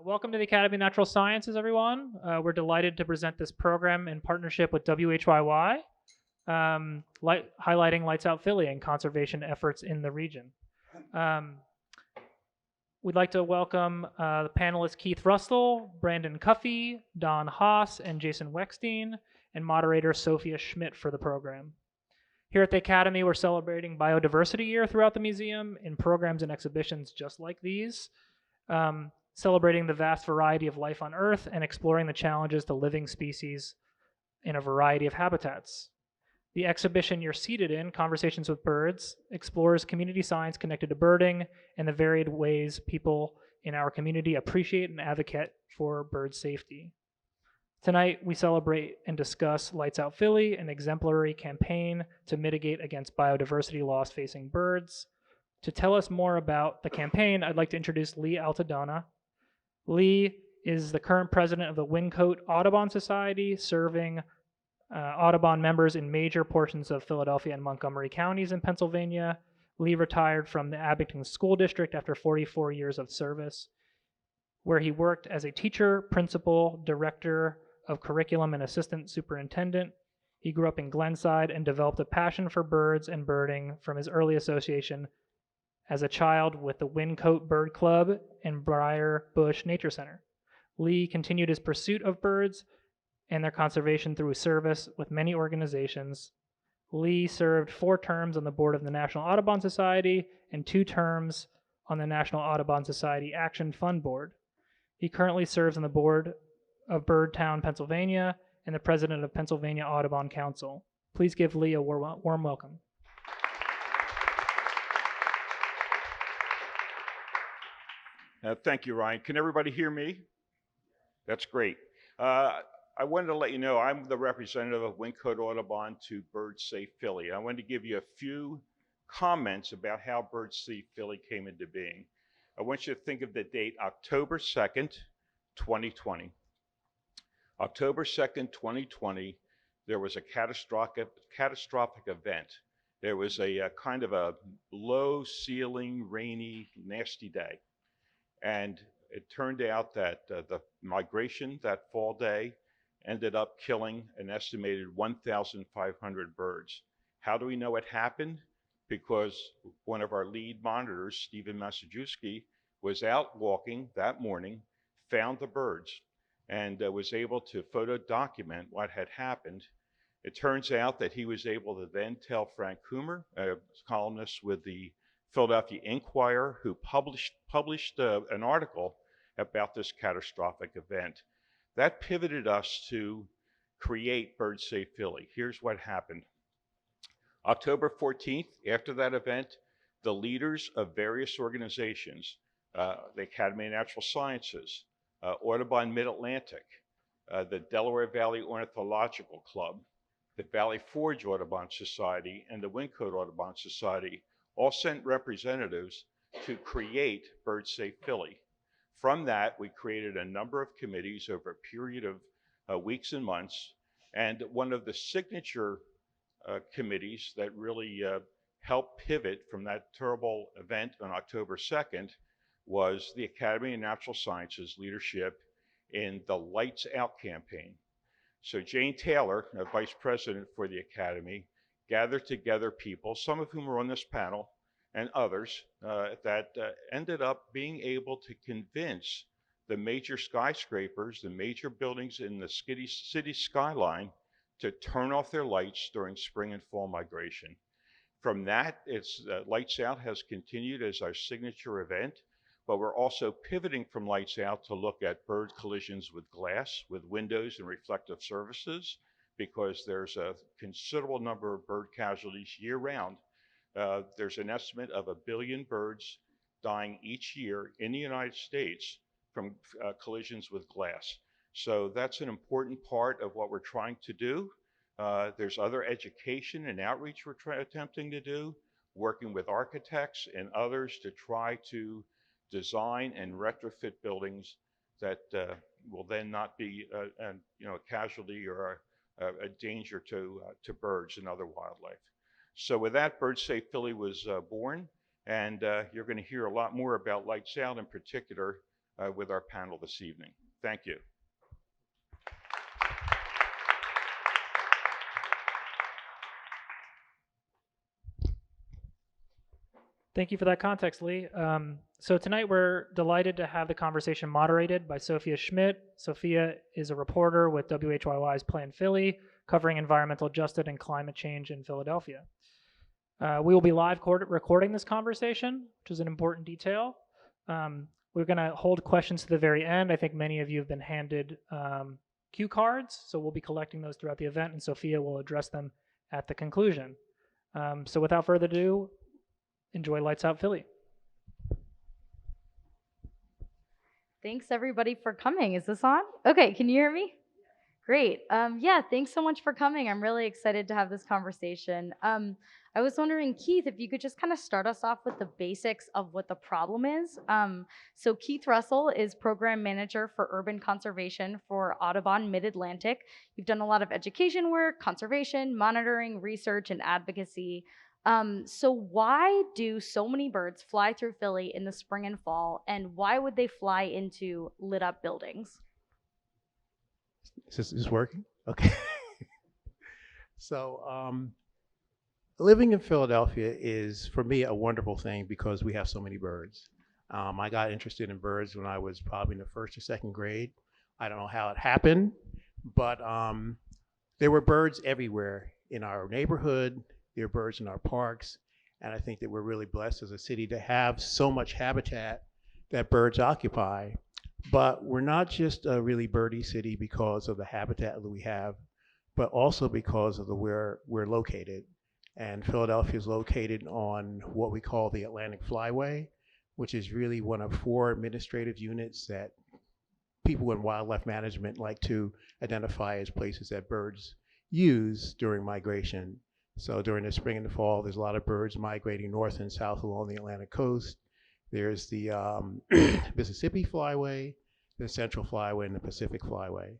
Welcome to the Academy of Natural Sciences, everyone. We're delighted to present this program in partnership with WHYY, highlighting Lights Out Philly and conservation efforts in the region. We'd like to welcome the panelists Keith Russel, Brandon Cuffey, Don Haas, and Jason Weckstein, and moderator Sophia Schmidt for the program. Here at the Academy, we're celebrating Biodiversity Year throughout the museum in programs and exhibitions just like these. Celebrating the vast variety of life on Earth and exploring the challenges to living species in a variety of habitats. The exhibition you're seated in, Conversations with Birds, explores community science connected to birding and the varied ways people in our community appreciate and advocate for bird safety. Tonight, we celebrate and discuss Lights Out Philly, an exemplary campaign to mitigate against biodiversity loss facing birds. To tell us more about the campaign, I'd like to introduce Lee Altadonna. Lee is the current president of the Wyncote Audubon Society, serving Audubon members in major portions of Philadelphia and Montgomery counties in Pennsylvania. Lee retired from the Abington School District after 44 years of service, where he worked as a teacher, principal, director of curriculum, and assistant superintendent. He grew up in Glenside and developed a passion for birds and birding from his early association as a child with the Wyncote Bird Club and Briar Bush Nature Center. Lee continued his pursuit of birds and their conservation through service with many organizations. Lee served 4 terms on the board of the National Audubon Society and 2 terms on the National Audubon Society Action Fund Board. He currently serves on the board of Birdtown, Pennsylvania, and the president of Pennsylvania Audubon Council. Please give Lee a warm welcome. Thank you, Ryan. Can everybody hear me? That's great. I wanted to let you know I'm the representative of Wyncote Audubon to Bird Safe Philly. I wanted to give you a few comments about how Bird Safe Philly came into being. I want you to think of the date October 2nd, 2020. October 2nd, 2020, there was a catastrophic event. There was a kind of a low ceiling, rainy, nasty day. And it turned out that the migration that fall day ended up killing an estimated 1,500 birds. How do we know it happened? Because one of our lead monitors, Stephen Masajewski, was out walking that morning, found the birds, and was able to photo document what had happened. It turns out that he was able to then tell Frank Coomer, a columnist with the Philadelphia Inquirer, who published an article about this catastrophic event. That pivoted us to create Bird Safe Philly. Here's what happened. October 14th, after that event, the leaders of various organizations, the Academy of Natural Sciences, Audubon Mid-Atlantic, the Delaware Valley Ornithological Club, the Valley Forge Audubon Society, and the Wyncote Audubon Society all sent representatives to create Bird Safe Philly. From that, we created a number of committees over a period of weeks and months. And one of the signature committees that really helped pivot from that terrible event on October 2nd was the Academy of Natural Sciences leadership in the Lights Out campaign. So Jane Taylor, vice president for the Academy, gathered together people, some of whom are on this panel, and others that ended up being able to convince the major skyscrapers, the major buildings in the city skyline to turn off their lights during spring and fall migration. From that, Lights Out has continued as our signature event, but we're also pivoting from Lights Out to look at bird collisions with glass, with windows and reflective surfaces, because there's a considerable number of bird casualties year-round. There's an estimate of 1 billion birds dying each year in the United States from collisions with glass. So that's an important part of what we're trying to do. There's other education and outreach we're attempting to do, working with architects and others to try to design and retrofit buildings that will then not be a casualty or a danger to birds and other wildlife. So with that, Bird Safe Philly was born, and you're going to hear a lot more about Lights Out in particular with our panel this evening. Thank you. Thank you for that context, Lee. So tonight we're delighted to have the conversation moderated by Sophia Schmidt. Sophia is a reporter with WHYY's Plan Philly, covering environmental justice and climate change in Philadelphia. We will be live recording this conversation, which is an important detail. We're going to hold questions to the very end. I think many of you have been handed cue cards, so we'll be collecting those throughout the event, and Sophia will address them at the conclusion. So without further ado, enjoy Lights Out Philly. Thanks everybody for coming. Is this on? Okay, can you hear me? Great. Yeah, thanks so much for coming. I'm really excited to have this conversation. I was wondering, Keith, if you could just kind of start us off with the basics of what the problem is. So Keith Russel is Program Manager for Urban Conservation for Audubon Mid-Atlantic. You've done a lot of education work, conservation, monitoring, research, and advocacy. So why do so many birds fly through Philly in the spring and fall, and why would they fly into lit up buildings? Is this working? Okay. So living in Philadelphia is, for me, a wonderful thing because we have so many birds. I got interested in birds when I was probably in the first or second grade. I don't know how it happened, but there were birds everywhere in our neighborhood. There are birds in our parks, and I think that we're really blessed as a city to have so much habitat that birds occupy. But we're not just a really birdie city because of the habitat that we have, but also because of where we're located. And Philadelphia is located on what we call the Atlantic Flyway, which is really one of 4 administrative units that people in wildlife management like to identify as places that birds use during migration. So during the spring and the fall, there's a lot of birds migrating north and south along the Atlantic coast. There's the Mississippi Flyway, the Central Flyway, and the Pacific Flyway.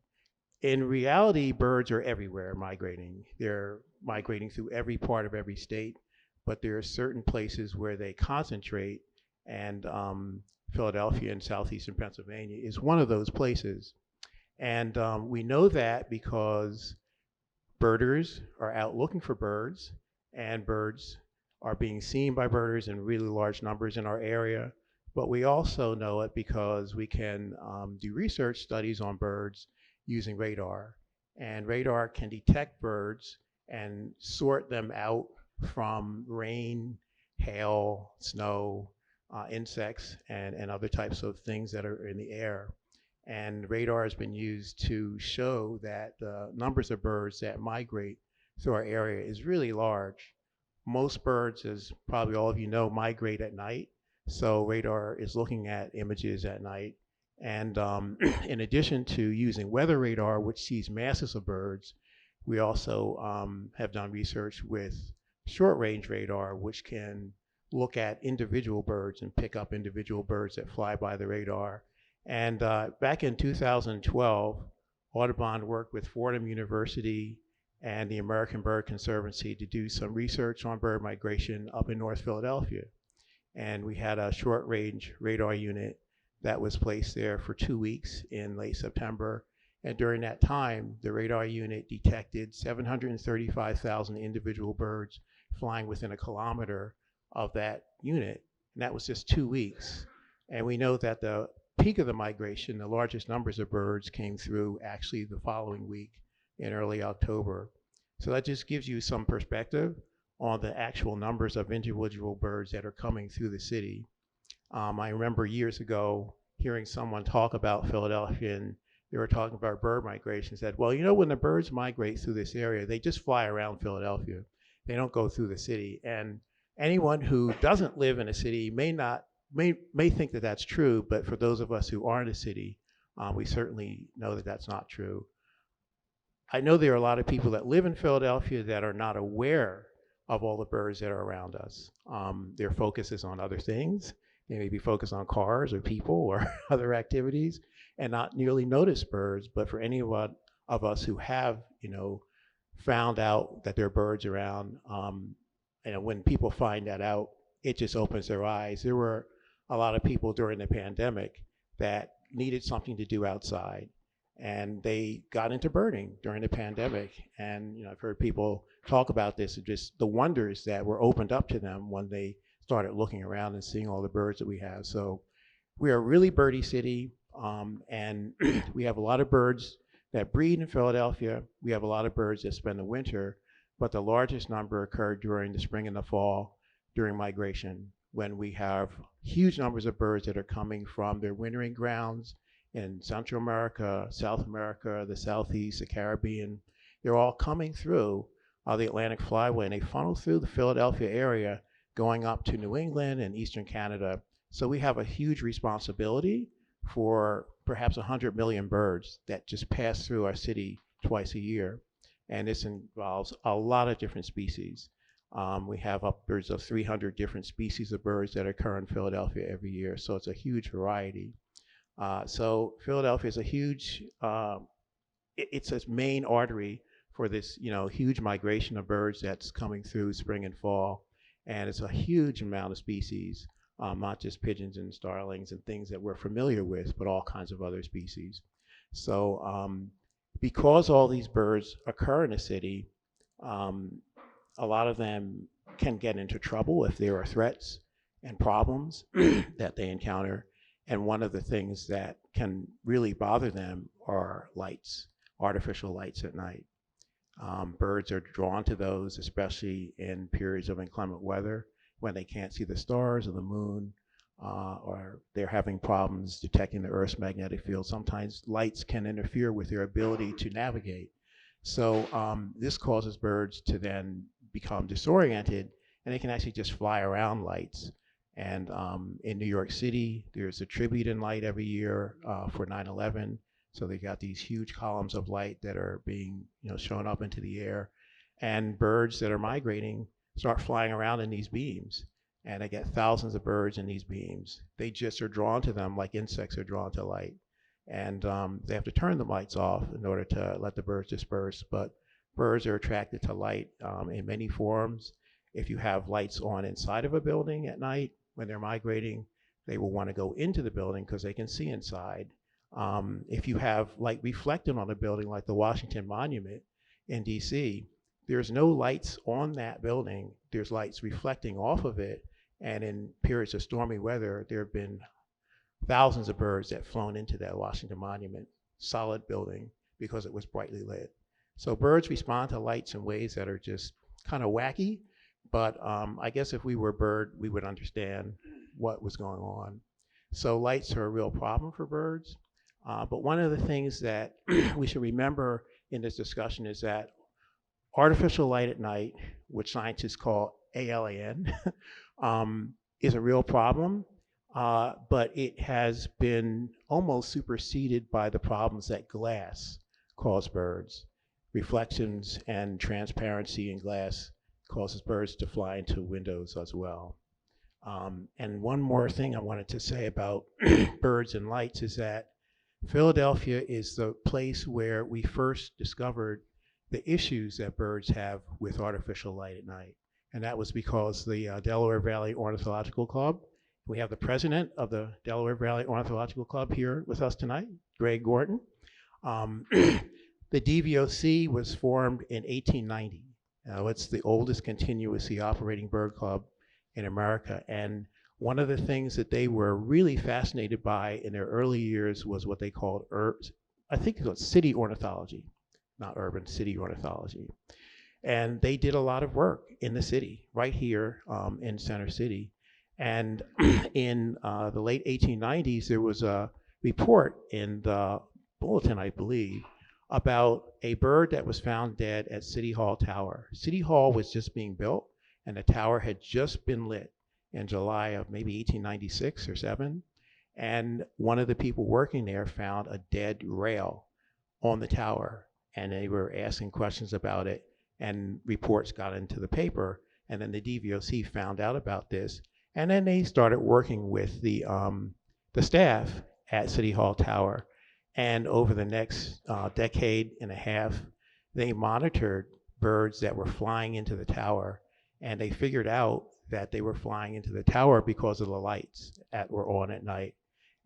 In reality, birds are everywhere migrating. They're migrating through every part of every state, but there are certain places where they concentrate, and Philadelphia and southeastern Pennsylvania is one of those places. And we know that because birders are out looking for birds, and birds are being seen by birders in really large numbers in our area. But we also know it because we can do research studies on birds using radar. And radar can detect birds and sort them out from rain, hail, snow, insects, and other types of things that are in the air. And radar has been used to show that the numbers of birds that migrate through our area is really large. Most birds, as probably all of you know, migrate at night. So radar is looking at images at night. And in addition to using weather radar, which sees masses of birds, we also have done research with short-range radar, which can look at individual birds and pick up individual birds that fly by the radar. And back in 2012, Audubon worked with Fordham University and the American Bird Conservancy to do some research on bird migration up in North Philadelphia. And we had a short-range radar unit that was placed there for 2 weeks in late September. And during that time, the radar unit detected 735,000 individual birds flying within a kilometer of that unit. And that was just 2 weeks. And we know that the peak of the migration, the largest numbers of birds came through actually the following week in early October. So that just gives you some perspective on the actual numbers of individual birds that are coming through the city. I remember years ago hearing someone talk about Philadelphia, and they were talking about bird migration. Said, well, you know, when the birds migrate through this area, they just fly around Philadelphia. They don't go through the city. And anyone who doesn't live in a city may think that that's true, but for those of us who are in a city, we certainly know that that's not true. I know there are a lot of people that live in Philadelphia that are not aware of all the birds that are around us. Their focus is on other things. They may be focused on cars or people or other activities and not nearly notice birds. But for any of us who have, found out that there are birds around, when people find that out, it just opens their eyes. There were a lot of people during the pandemic that needed something to do outside. And they got into birding during the pandemic. And I've heard people talk about this, just the wonders that were opened up to them when they started looking around and seeing all the birds that we have. So we are a really birdie city, and we have a lot of birds that breed in Philadelphia. We have a lot of birds that spend the winter, but the largest number occurred during the spring and the fall during migration, when we have huge numbers of birds that are coming from their wintering grounds in Central America, South America, the Southeast, the Caribbean. They're all coming through the Atlantic Flyway, and they funnel through the Philadelphia area, going up to New England and Eastern Canada. So we have a huge responsibility for perhaps 100 million birds that just pass through our city twice a year. And this involves a lot of different species. We have upwards of 300 different species of birds that occur in Philadelphia every year. So it's a huge variety. So Philadelphia is a huge, it's a main artery for this, huge migration of birds that's coming through spring and fall. And it's a huge amount of species, not just pigeons and starlings and things that we're familiar with, but all kinds of other species. So because all these birds occur in a city, a lot of them can get into trouble if there are threats and problems that they encounter. And one of the things that can really bother them are lights, artificial lights at night. Birds are drawn to those, especially in periods of inclement weather, when they can't see the stars or the moon, or they're having problems detecting the Earth's magnetic field. Sometimes lights can interfere with their ability to navigate. So this causes birds to then become disoriented, and they can actually just fly around lights. And in New York City, there's a tribute in light every year for 9/11. So they got these huge columns of light that are being, shown up into the air, and birds that are migrating start flying around in these beams, and they get thousands of birds in these beams. They just are drawn to them like insects are drawn to light, and they have to turn the lights off in order to let the birds disperse. But birds are attracted to light in many forms. If you have lights on inside of a building at night when they're migrating, they will want to go into the building because they can see inside. If you have light reflected on a building like the Washington Monument in DC, there's no lights on that building. There's lights reflecting off of it. And in periods of stormy weather, there have been thousands of birds that flown into that Washington Monument, solid building, because it was brightly lit. So birds respond to lights in ways that are just kind of wacky. But I guess if we were a bird, we would understand what was going on. So lights are a real problem for birds. But one of the things that we should remember in this discussion is that artificial light at night, which scientists call ALAN, is a real problem, but it has been almost superseded by the problems that glass cause birds. Reflections and transparency in glass causes birds to fly into windows as well. And one more thing I wanted to say about birds and lights is that Philadelphia is the place where we first discovered the issues that birds have with artificial light at night. And that was because the Delaware Valley Ornithological Club, we have the president of the Delaware Valley Ornithological Club here with us tonight, Greg Gorton. The DVOC was formed in 1890. It's the oldest continuously operating bird club in America. And one of the things that they were really fascinated by in their early years was what they called, I think it was city ornithology, not urban, city ornithology. And they did a lot of work in the city, right here in Center City. And in the late 1890s, there was a report in the Bulletin, I believe, about a bird that was found dead at City Hall Tower. City Hall was just being built, and the tower had just been lit in July of maybe 1896 or 7. And one of the people working there found a dead rail on the tower, and they were asking questions about it, and reports got into the paper, and then the DVOC found out about this, and then they started working with the staff at City Hall Tower. And over the next decade and a half, they monitored birds that were flying into the tower, and they figured out that they were flying into the tower because of the lights that were on at night.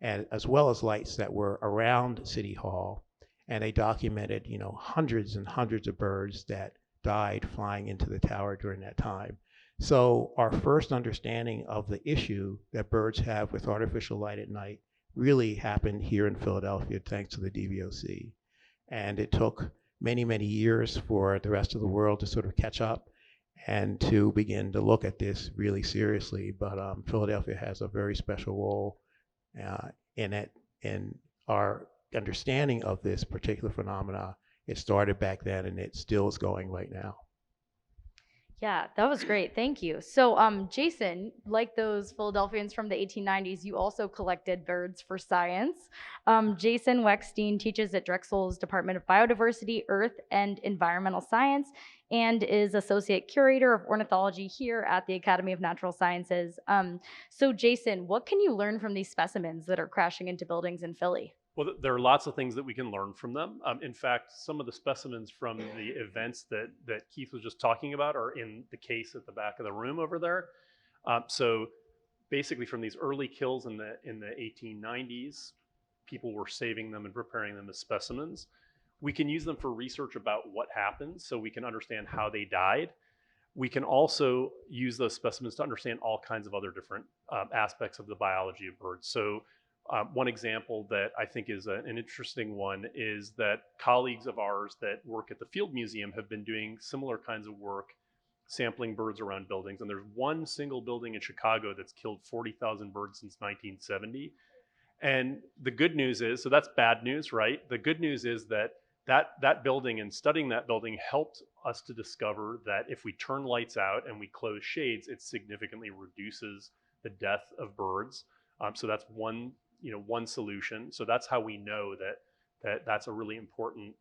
and as well as lights that were around City Hall. And they documented, hundreds and hundreds of birds that died flying into the tower during that time. So our first understanding of the issue that birds have with artificial light at night really happened here in Philadelphia, thanks to the DVOC. And it took many, many years for the rest of the world to sort of catch up and to begin to look at this really seriously. But Philadelphia has a very special role in it. In our understanding of this particular phenomena, it started back then and it still is going right now. Yeah, that was great. Thank you. So, Jason, like those Philadelphians from the 1890s, you also collected birds for science. Jason Weckstein teaches at Drexel's Department of Biodiversity, Earth, and Environmental Science, and is Associate Curator of Ornithology here at the Academy of Natural Sciences. So, Jason, what can you learn from these specimens that are crashing into buildings in Philly? Well, there are lots of things that we can learn from them. In fact, some of the specimens from the events that Keith was just talking about are in the case at the back of the room over there. So basically from these early kills in the 1890s, people were saving them and preparing them as specimens. We can use them for research about what happened so we can understand how they died. We can also use those specimens to understand all kinds of other different aspects of the biology of birds. So one example that I think is an interesting one is that colleagues of ours that work at the Field Museum have been doing similar kinds of work, sampling birds around buildings. And there's one single building in Chicago that's killed 40,000 birds since 1970. And the good news is, so that's bad news, right? The good news is that building and studying that building helped us to discover that if we turn lights out and we close shades, it significantly reduces the death of birds. So that's one solution. So that's how we know that's a really important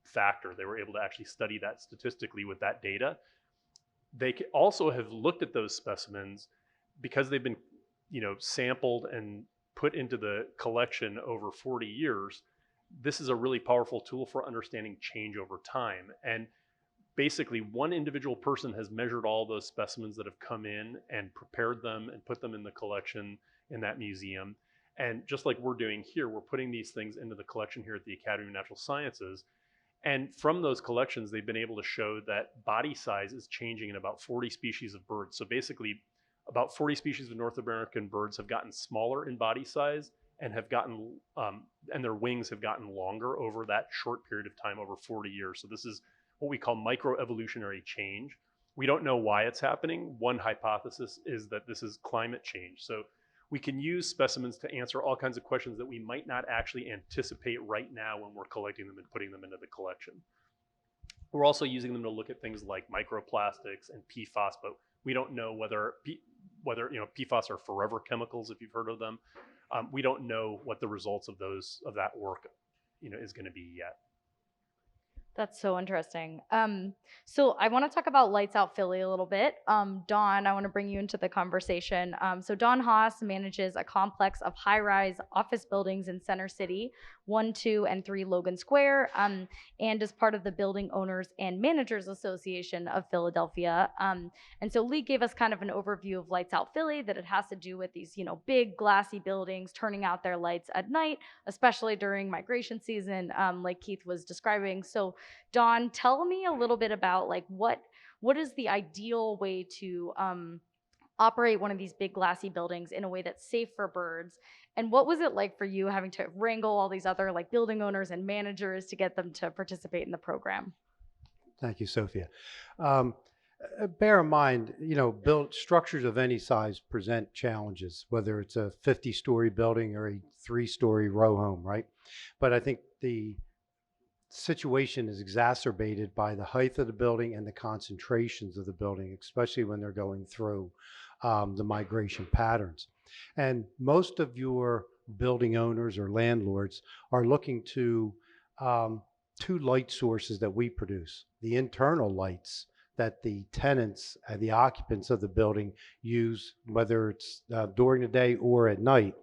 factor. They were able to actually study that statistically with that data. They also have looked at those specimens because they've been, sampled and put into the collection over 40 years. This is a really powerful tool for understanding change over time. And basically, one individual person has measured all those specimens that have come in and prepared them and put them in the collection in that museum. And just like we're doing here, we're putting these things into the collection here at the Academy of Natural Sciences. And from those collections, they've been able to show that body size is changing in about 40 species of birds. So basically, about 40 species of North American birds have gotten smaller in body size and have gotten, and their wings have gotten longer over that short period of time, over 40 years. So this is what we call microevolutionary change. We don't know why it's happening. One hypothesis is that this is climate change. So we can use specimens to answer all kinds of questions that we might not actually anticipate right now when we're collecting them and putting them into the collection. We're also using them to look at things like microplastics and PFAS, but we don't know whether PFAS are forever chemicals, if you've heard of them. We don't know what the results of that work is going to be yet. That's so interesting. So I want to talk about Lights Out Philly a little bit. Dawn, I want to bring you into the conversation. So Dawn Haas manages a complex of high-rise office buildings in Center City, 1, 2, and 3 Logan Square, and is part of the Building Owners and Managers Association of Philadelphia. And so Lee gave us kind of an overview of Lights Out Philly, that it has to do with these, big glassy buildings turning out their lights at night, especially during migration season, like Keith was describing. So Dawn, tell me a little bit about what is the ideal way to operate one of these big glassy buildings in a way that's safe for birds, and what was it like for you having to wrangle all these other building owners and managers to get them to participate in the program? Thank you, Sophia. Bear in mind, build structures of any size present challenges, whether it's a 50-story building or a 3-story row home, right? But I think the situation is exacerbated by the height of the building and the concentrations of the building, especially when they're going through the migration patterns. And most of your building owners or landlords are looking to 2 light sources that we produce: the internal lights that the tenants and the occupants of the building use, whether it's during the day or at night.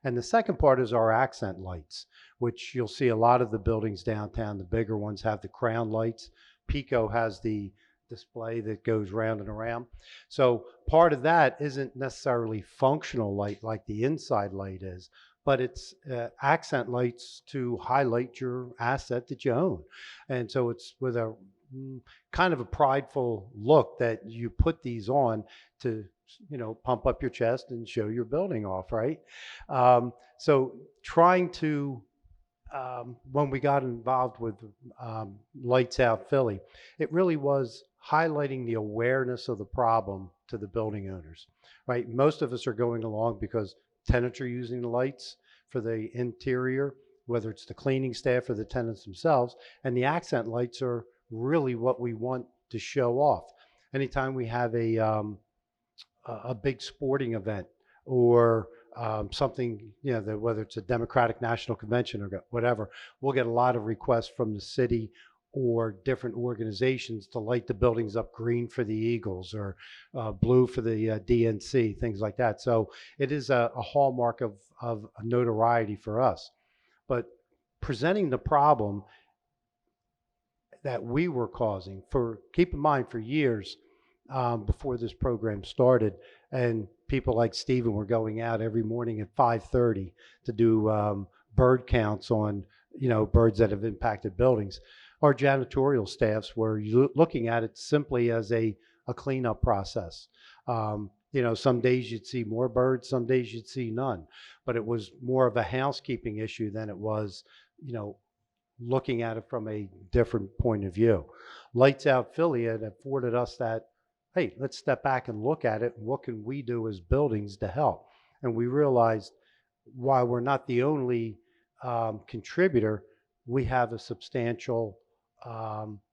And the second part is our accent lights, which you'll see a lot of the buildings downtown. The bigger ones have the crown lights. Pico has the display that goes round and around. So part of that isn't necessarily functional light like the inside light is, but it's accent lights to highlight your asset that you own. And so it's with a kind of a prideful look that you put these on to, pump up your chest and show your building off, right? So trying to, when we got involved with Lights Out Philly, it really was highlighting the awareness of the problem to the building owners, right? Most of us are going along because tenants are using the lights for the interior, whether it's the cleaning staff or the tenants themselves, and the accent lights are really what we want to show off. Anytime we have a big sporting event or something, that whether it's a Democratic National Convention or whatever, we'll get a lot of requests from the city or different organizations to light the buildings up green for the Eagles or blue for the DNC, things like that. So it is a hallmark of notoriety for us. But presenting the problem that we were causing, keep in mind, for years before this program started, and people like Stephen were going out every morning at 5:30 to do bird counts on, birds that have impacted buildings. Our janitorial staffs were looking at it simply as a cleanup process. Some days you'd see more birds, some days you'd see none, but it was more of a housekeeping issue than it was, looking at it from a different point of view. Lights Out Philly had afforded us that, hey, let's step back and look at it. What can we do as buildings to help? And we realized while we're not the only contributor, we have a substantial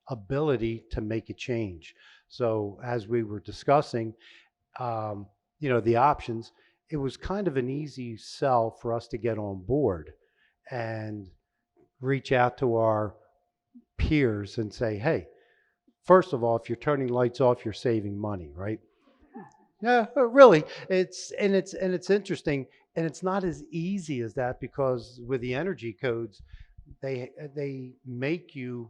ability to make a change. So as we were discussing, the options, it was kind of an easy sell for us to get on board and reach out to our peers and say, hey, first of all, if you're turning lights off, you're saving money, right? Yeah, really. It's interesting, and it's not as easy as that, because with the energy codes, they make you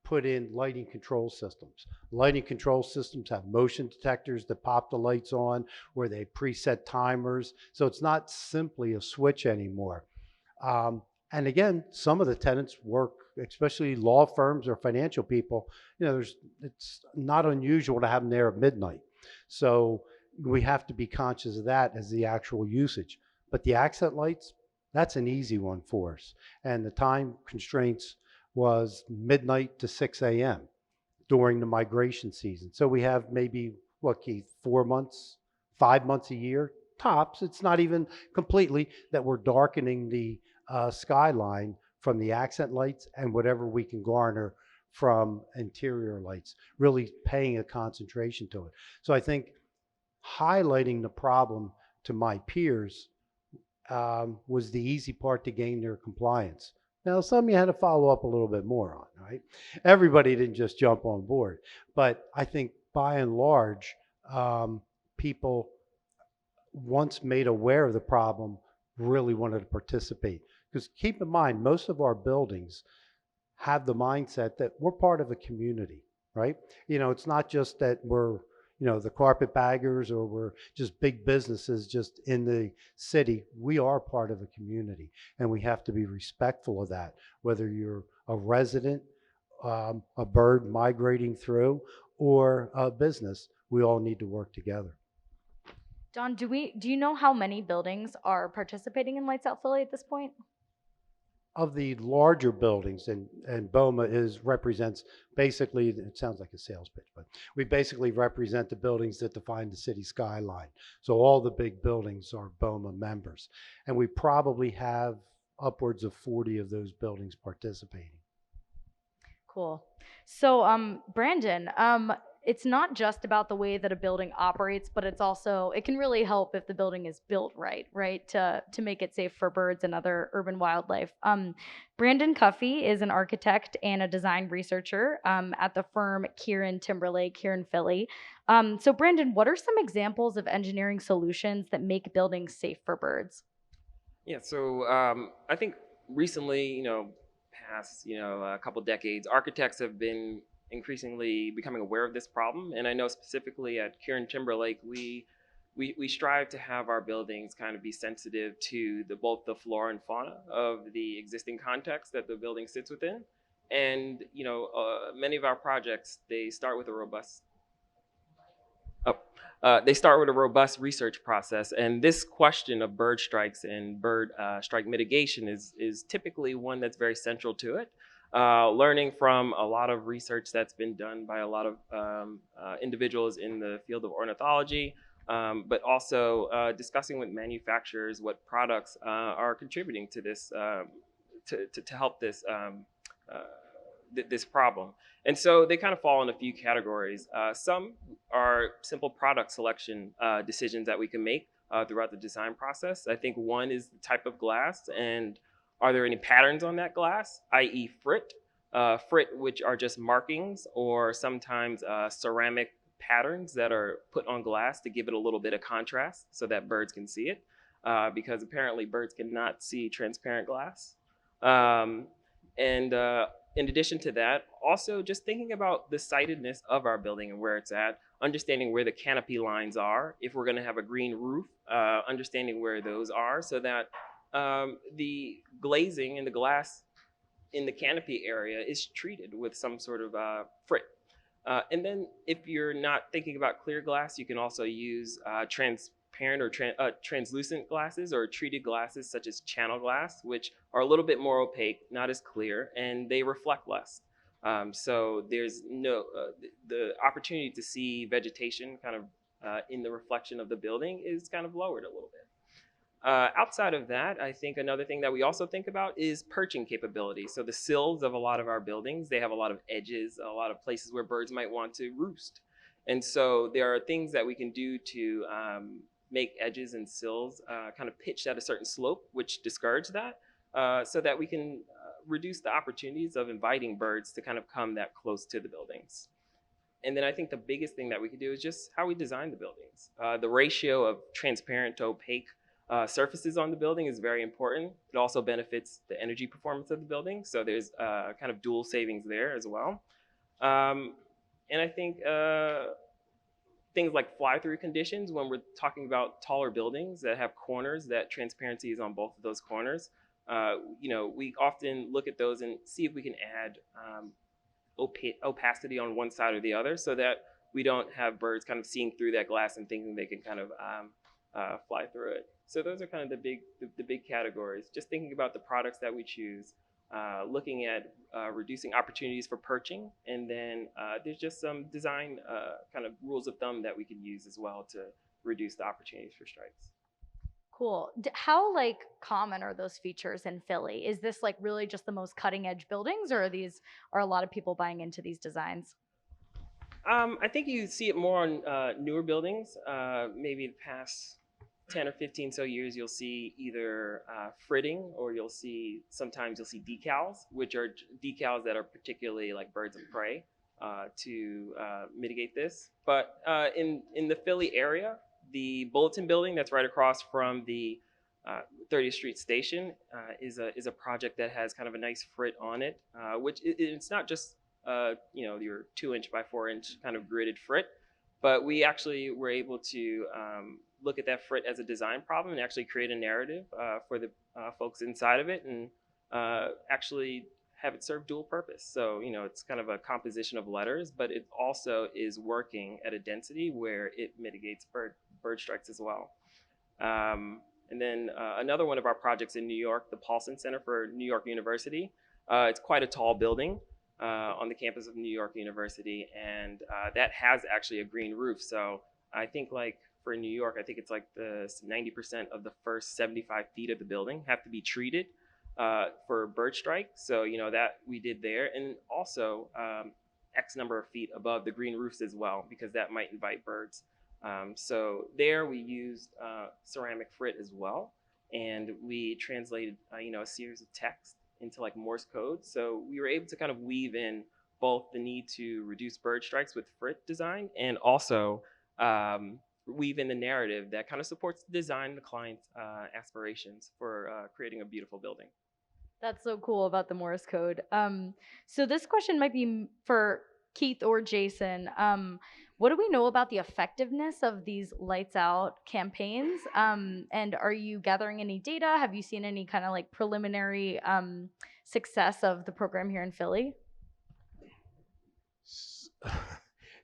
put in lighting control systems. Lighting control systems have motion detectors that pop the lights on, where they preset timers. So it's not simply a switch anymore. And again, some of the tenants work, especially law firms or financial people, it's not unusual to have them there at midnight. So we have to be conscious of that as the actual usage. But the accent lights, that's an easy one for us. And the time constraints was midnight to 6 a.m. during the migration season. So we have maybe, what, Keith, 4 months, 5 months a year, tops. It's not even completely that we're darkening the skyline from the accent lights and whatever we can garner from interior lights, really paying a concentration to it. So I think highlighting the problem to my peers was the easy part to gain their compliance. Now, some you had to follow up a little bit more on, right? Everybody didn't just jump on board. But I think by and large, people, once made aware of the problem, really wanted to participate. Because keep in mind, most of our buildings have the mindset that we're part of a community, right? It's not just that we're, the carpetbaggers or we're just big businesses just in the city. We are part of a community, and we have to be respectful of that. Whether you're a resident, a bird migrating through, or a business, we all need to work together. Don, do you know how many buildings are participating in Lights Out Philly at this point? Of the larger buildings, and BOMA represents basically, it sounds like a sales pitch, but we basically represent the buildings that define the city skyline. So all the big buildings are BOMA members, and we probably have upwards of 40 of those buildings participating. Cool. So, Brandon, it's not just about the way that a building operates, but it can really help if the building is built right, to make it safe for birds and other urban wildlife. Brandon Cuffey is an architect and a design researcher at the firm Kieran Timberlake here in Philly. So Brandon, what are some examples of engineering solutions that make buildings safe for birds? Yeah, so I think recently, past, a couple decades, architects have been increasingly becoming aware of this problem. And I know specifically at Kieran Timberlake, we we strive to have our buildings kind of be sensitive to both the flora and fauna of the existing context that the building sits within. And, many of our projects, they start with a robust research process. And this question of bird strikes and bird strike mitigation is typically one that's very central to it. Learning from a lot of research that's been done by a lot of individuals in the field of ornithology, but also discussing with manufacturers what products are contributing to this, to help this this problem. And so they kind of fall in a few categories. Some are simple product selection decisions that we can make throughout the design process. I think one is the type of glass, and are there any patterns on that glass, i.e. frit, which are just markings, or sometimes ceramic patterns that are put on glass to give it a little bit of contrast so that birds can see it, because apparently birds cannot see transparent glass. In addition to that, also just thinking about the sightedness of our building and where it's at, understanding where the canopy lines are. If we're going to have a green roof, understanding where those are so that the glazing and the glass in the canopy area is treated with some sort of frit. And then if you're not thinking about clear glass, you can also use transparent or translucent glasses or treated glasses such as channel glass, which are a little bit more opaque, not as clear, and they reflect less. So there's the opportunity to see vegetation kind of in the reflection of the building is kind of lowered a little bit. Outside of that, I think another thing that we also think about is perching capability. So the sills of a lot of our buildings, they have a lot of edges, a lot of places where birds might want to roost. And so there are things that we can do to make edges and sills kind of pitched at a certain slope, which discourage that, so that we can reduce the opportunities of inviting birds to kind of come that close to the buildings. And then I think the biggest thing that we can do is just how we design the buildings. The ratio of transparent to opaque surfaces on the building is very important. It also benefits the energy performance of the building. So there's kind of dual savings there as well. And I think things like fly-through conditions, when we're talking about taller buildings that have corners, that transparency is on both of those corners. We often look at those and see if we can add opacity on one side or the other so that we don't have birds kind of seeing through that glass and thinking they can kind of fly through it. So those are kind of the big categories. Just thinking about the products that we choose, looking at reducing opportunities for perching, and then there's just some design kind of rules of thumb that we can use as well to reduce the opportunities for strikes. Cool. How common are those features in Philly? Is this really just the most cutting edge buildings, or are a lot of people buying into these designs? I think you see it more on newer buildings. Maybe the past 10 or 15 so years, you'll see either fritting, or sometimes you'll see decals, which are decals that are particularly like birds of prey to mitigate this. But in the Philly area, the Bulletin building that's right across from the 30th Street station is a project that has kind of a nice frit on it, which it's not just your 2-inch by 4-inch kind of gridded frit, but we actually were able to look at that frit as a design problem and actually create a narrative for the folks inside of it, and actually have it serve dual purpose. So, it's kind of a composition of letters, but it also is working at a density where it mitigates bird strikes as well. And then another one of our projects in New York, the Paulson Center for New York University. It's quite a tall building on the campus of New York University, and that has actually a green roof. So I think for New York, I think it's the 90% of the first 75 feet of the building have to be treated for bird strike. So, that we did there, and also X number of feet above the green roofs as well, because that might invite birds. So there we used ceramic frit as well, and we translated a series of text into Morse code. So we were able to kind of weave in both the need to reduce bird strikes with frit design, and also weave in the narrative that kind of supports the design, the client's aspirations for creating a beautiful building. That's so cool about the Morse code. So this question might be for Keith or Jason. what do we know about the effectiveness of these lights out campaigns? And are you gathering any data? Have you seen any kind of like preliminary success of the program here in Philly?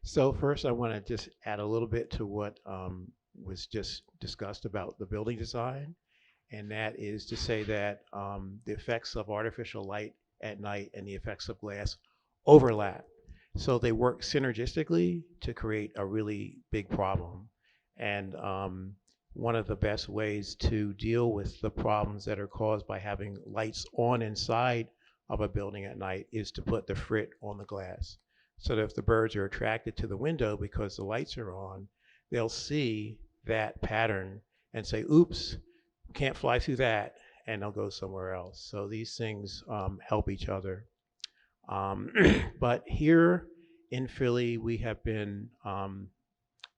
So first, I want to just add a little bit to what was just discussed about the building design, and that is to say that the effects of artificial light at night and the effects of glass overlap. So they work synergistically to create a really big problem. And one of the best ways to deal with the problems that are caused by having lights on inside of a building at night is to put the frit on the glass. So that if the birds are attracted to the window because the lights are on, they'll see that pattern and say, oops, can't fly through that, and they'll go somewhere else. So these things help each other. But here in Philly, we have been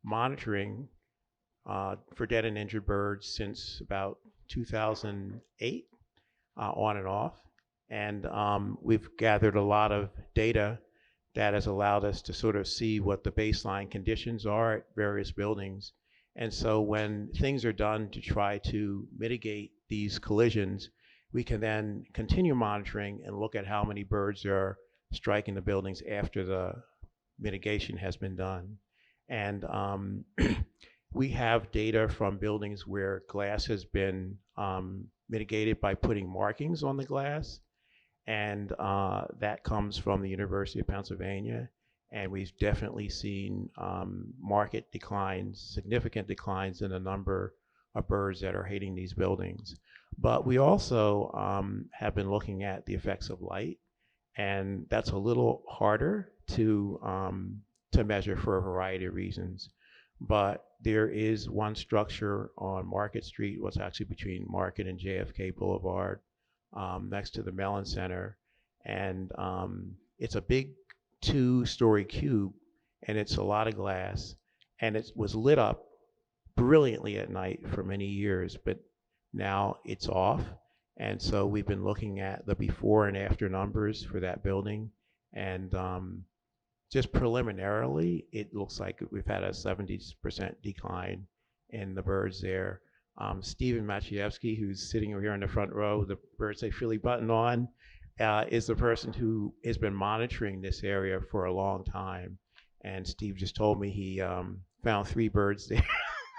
monitoring for dead and injured birds since about 2008, on and off. And we've gathered a lot of data that has allowed us to sort of see what the baseline conditions are at various buildings. And so when things are done to try to mitigate these collisions, we can then continue monitoring and look at how many birds are striking the buildings after the mitigation has been done. And we have data from buildings where glass has been mitigated by putting markings on the glass. And that comes from the University of Pennsylvania. And we've definitely seen market declines, significant declines in the number of birds that are hitting these buildings. But we also have been looking at the effects of light, and that's a little harder to measure for a variety of reasons. But there is one structure on Market Street, what's actually between Market and JFK Boulevard, next to the Mellon Center, and it's a big 2-story cube, and it's a lot of glass, and it was lit up brilliantly at night for many years, but now it's off. And so we've been looking at the before and after numbers for that building, and just preliminarily, it looks like we've had a 70% decline in the birds there. Stephen Maciejewski, who's sitting over here in the front row, the Birds Say Philly button on, is the person who has been monitoring this area for a long time. And Steve just told me he found 3 birds there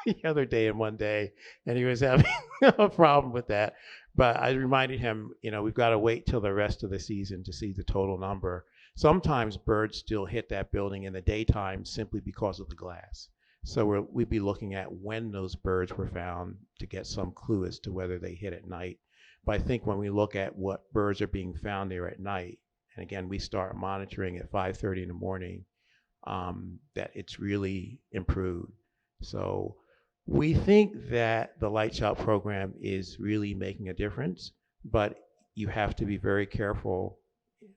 the other day in one day, and he was having a problem with that. But I reminded him, we've got to wait till the rest of the season to see the total number. Sometimes birds still hit that building in the daytime simply because of the glass. So we'd be looking at when those birds were found to get some clue as to whether they hit at night. But I think when we look at what birds are being found there at night, and again, we start monitoring at 5:30 in the morning, that it's really improved. So we think that the Light Shout program is really making a difference, but you have to be very careful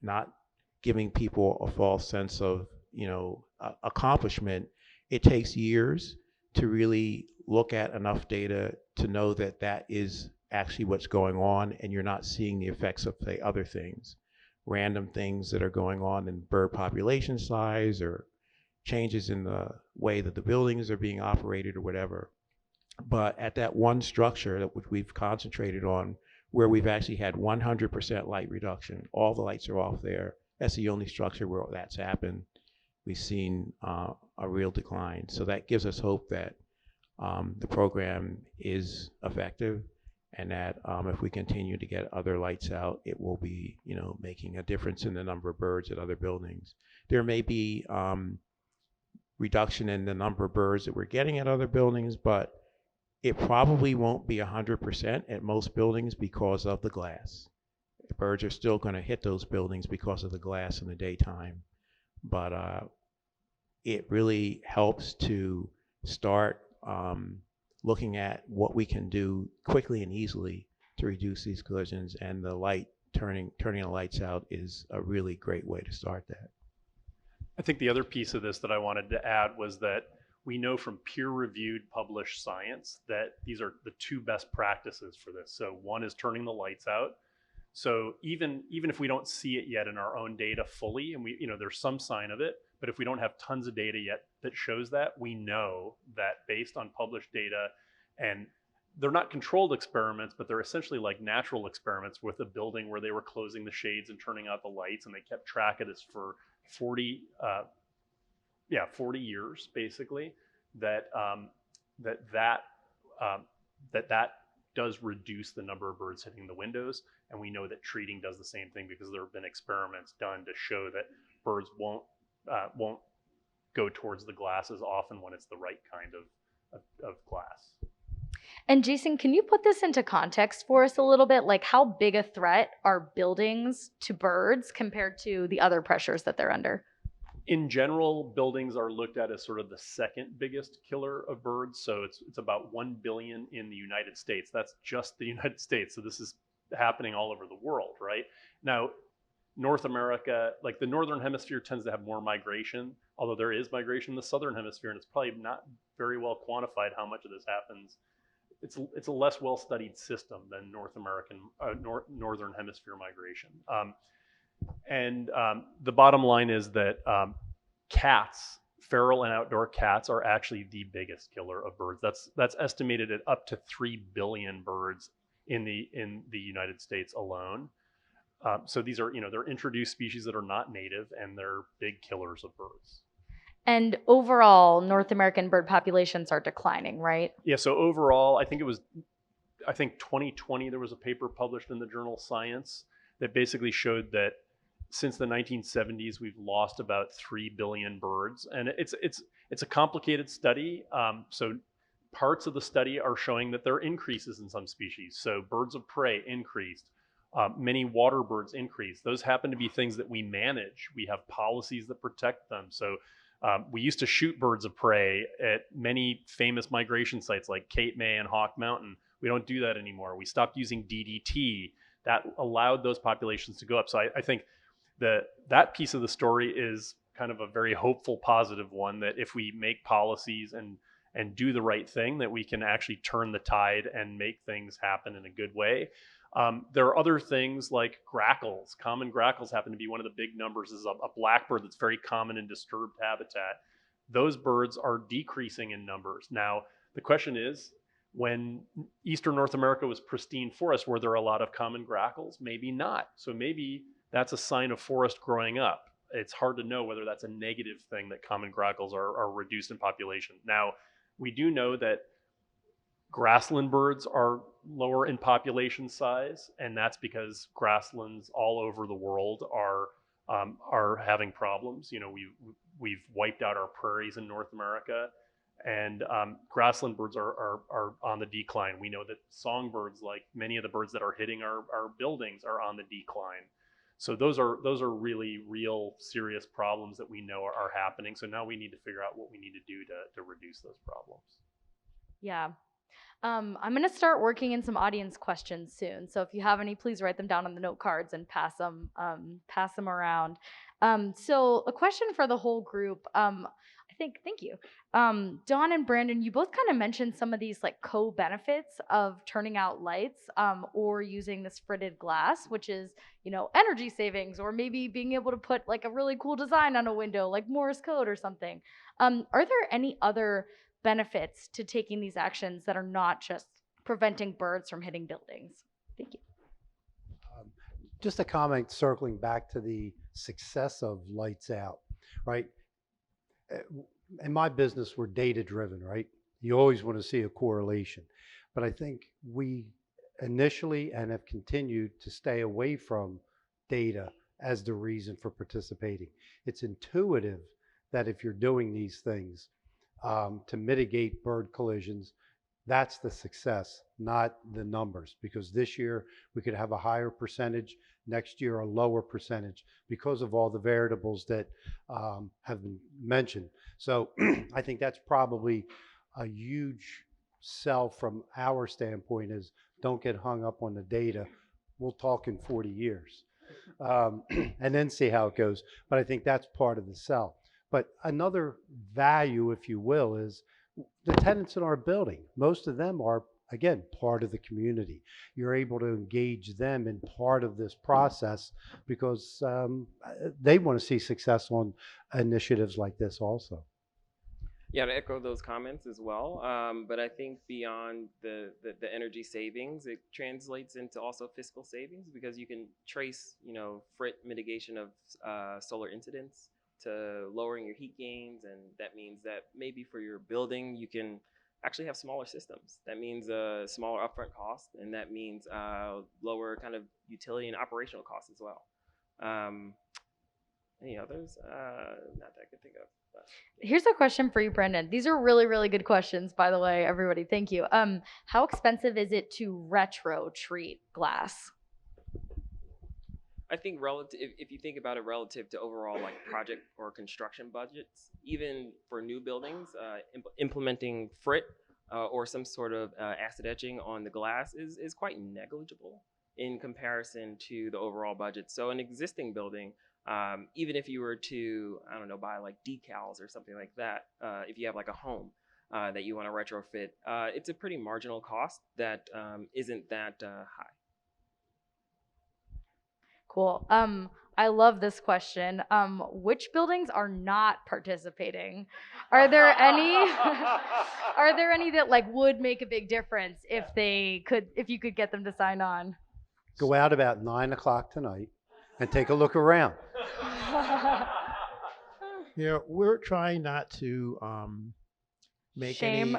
not giving people a false sense of, accomplishment. It takes years to really look at enough data to know that that is actually what's going on, and you're not seeing the effects of, say, other things, random things that are going on in bird population size or changes in the way that the buildings are being operated or whatever. But at that one structure that which we've concentrated on, where we've actually had 100% light reduction, all the lights are off there. That's the only structure where that's happened. We've seen a real decline. So that gives us hope that the program is effective, and that if we continue to get other lights out, it will be, making a difference in the number of birds at other buildings. There may be reduction in the number of birds that we're getting at other buildings, but it probably won't be 100% at most buildings because of the glass. The birds are still going to hit those buildings because of the glass in the daytime. But it really helps to start looking at what we can do quickly and easily to reduce these collisions, and the light turning the lights out is a really great way to start that. I think the other piece of this that I wanted to add was that we know from peer-reviewed published science that these are the 2 best practices for this. So one is turning the lights out. So even if we don't see it yet in our own data fully, and there's some sign of it, But if we don't have tons of data yet that shows that, we know that based on published data, and they're not controlled experiments, but they're essentially like natural experiments with a building where they were closing the shades and turning out the lights, and they kept track of this for 40 years basically. That does reduce the number of birds hitting the windows, and we know that treating does the same thing because there have been experiments done to show that birds won't go towards the glass as often when it's the right kind of glass. And Jason, can you put this into context for us a little bit? Like, how big a threat are buildings to birds compared to the other pressures that they're under? In general, buildings are looked at as sort of the second biggest killer of birds. So it's about 1 billion in the United States. That's just the United States. So this is happening all over the world, right? Now, North America, like the Northern Hemisphere tends to have more migration, although there is migration in the Southern Hemisphere, and it's probably not very well quantified how much of this happens. It's a less well-studied system than Northern Hemisphere migration. The bottom line is that cats, feral and outdoor cats, are actually the biggest killer of birds. That's estimated at up to 3 billion birds in the United States alone. So these are, they're introduced species that are not native, and they're big killers of birds. And overall, North American bird populations are declining, right? Yeah, so overall, I think 2020, there was a paper published in the journal Science that basically showed that since the 1970s, we've lost about 3 billion birds. And it's a complicated study. So parts of the study are showing that there are increases in some species. So birds of prey increased. Many water birds increased. Those happen to be things that we manage. We have policies that protect them. So we used to shoot birds of prey at many famous migration sites like Cape May and Hawk Mountain. We don't do that anymore. We stopped using DDT. That allowed those populations to go up. So I think that piece of the story is kind of a very hopeful, positive one, that if we make policies and do the right thing, that we can actually turn the tide and make things happen in a good way. There are other things like grackles. Common grackles happen to be one of the big numbers. This is a blackbird that's very common in disturbed habitat. Those birds are decreasing in numbers. Now, the question is, when Eastern North America was pristine forest, were there a lot of common grackles? Maybe not. So maybe that's a sign of forest growing up. It's hard to know whether that's a negative thing that common grackles are reduced in population. Now, we do know that grassland birds are lower in population size, and that's because grasslands all over the world are having problems. We've wiped out our prairies in North America, and grassland birds are on the decline. We know that songbirds, like many of the birds that are hitting our buildings, are on the decline. So those are really real serious problems that we know are happening. So now we need to figure out what we need to do to reduce those problems. Yeah. I'm going to start working in some audience questions soon. So if you have any, please write them down on the note cards and pass them around. So a question for the whole group. Thank you. Dawn and Brandon, you both kind of mentioned some of these like co-benefits of turning out lights or using this fritted glass, which is, energy savings, or maybe being able to put like a really cool design on a window, like Morse code or something. Are there any other benefits to taking these actions that are not just preventing birds from hitting buildings? Thank you. Just a comment circling back to the success of lights out, right? In my business, we're data driven, right? You always want to see a correlation. But I think we initially and have continued to stay away from data as the reason for participating. It's intuitive that if you're doing these things to mitigate bird collisions, that's the success, not the numbers. Because this year we could have a higher percentage, next year a lower percentage, because of all the variables that have been mentioned. So I think that's probably a huge sell from our standpoint, is don't get hung up on the data. We'll talk in 40 years and then see how it goes. But I think that's part of the sell. But another value, if you will, is the tenants in our building. Most of them are again, part of the community. You're able to engage them in part of this process because they want to see success on initiatives like this also. Yeah, to echo those comments as well. But I think beyond the energy savings, it translates into also fiscal savings because you can trace, frit mitigation of solar incidents to lowering your heat gains. And that means that maybe for your building, you can actually have smaller systems. That means a smaller upfront cost, and that means lower kind of utility and operational costs as well. Any others? Not that I could think of. But, yeah. Here's a question for you, Brendan. These are really, really good questions, by the way, everybody. Thank you. How expensive is it to retro treat glass? I think relative, if you think about it relative to overall like project or construction budgets, even for new buildings, implementing frit or some sort of acid etching on the glass is quite negligible in comparison to the overall budget. So an existing building, even if you were to, I don't know, buy like decals or something like that, if you have like a home that you want to retrofit, it's a pretty marginal cost that isn't that high. Cool. I love this question. Which buildings are not participating? Are there any? Are there any that like would make a big difference if you could get them to sign on? Go out about 9 o'clock tonight and take a look around. Yeah, we're trying not to make Shame.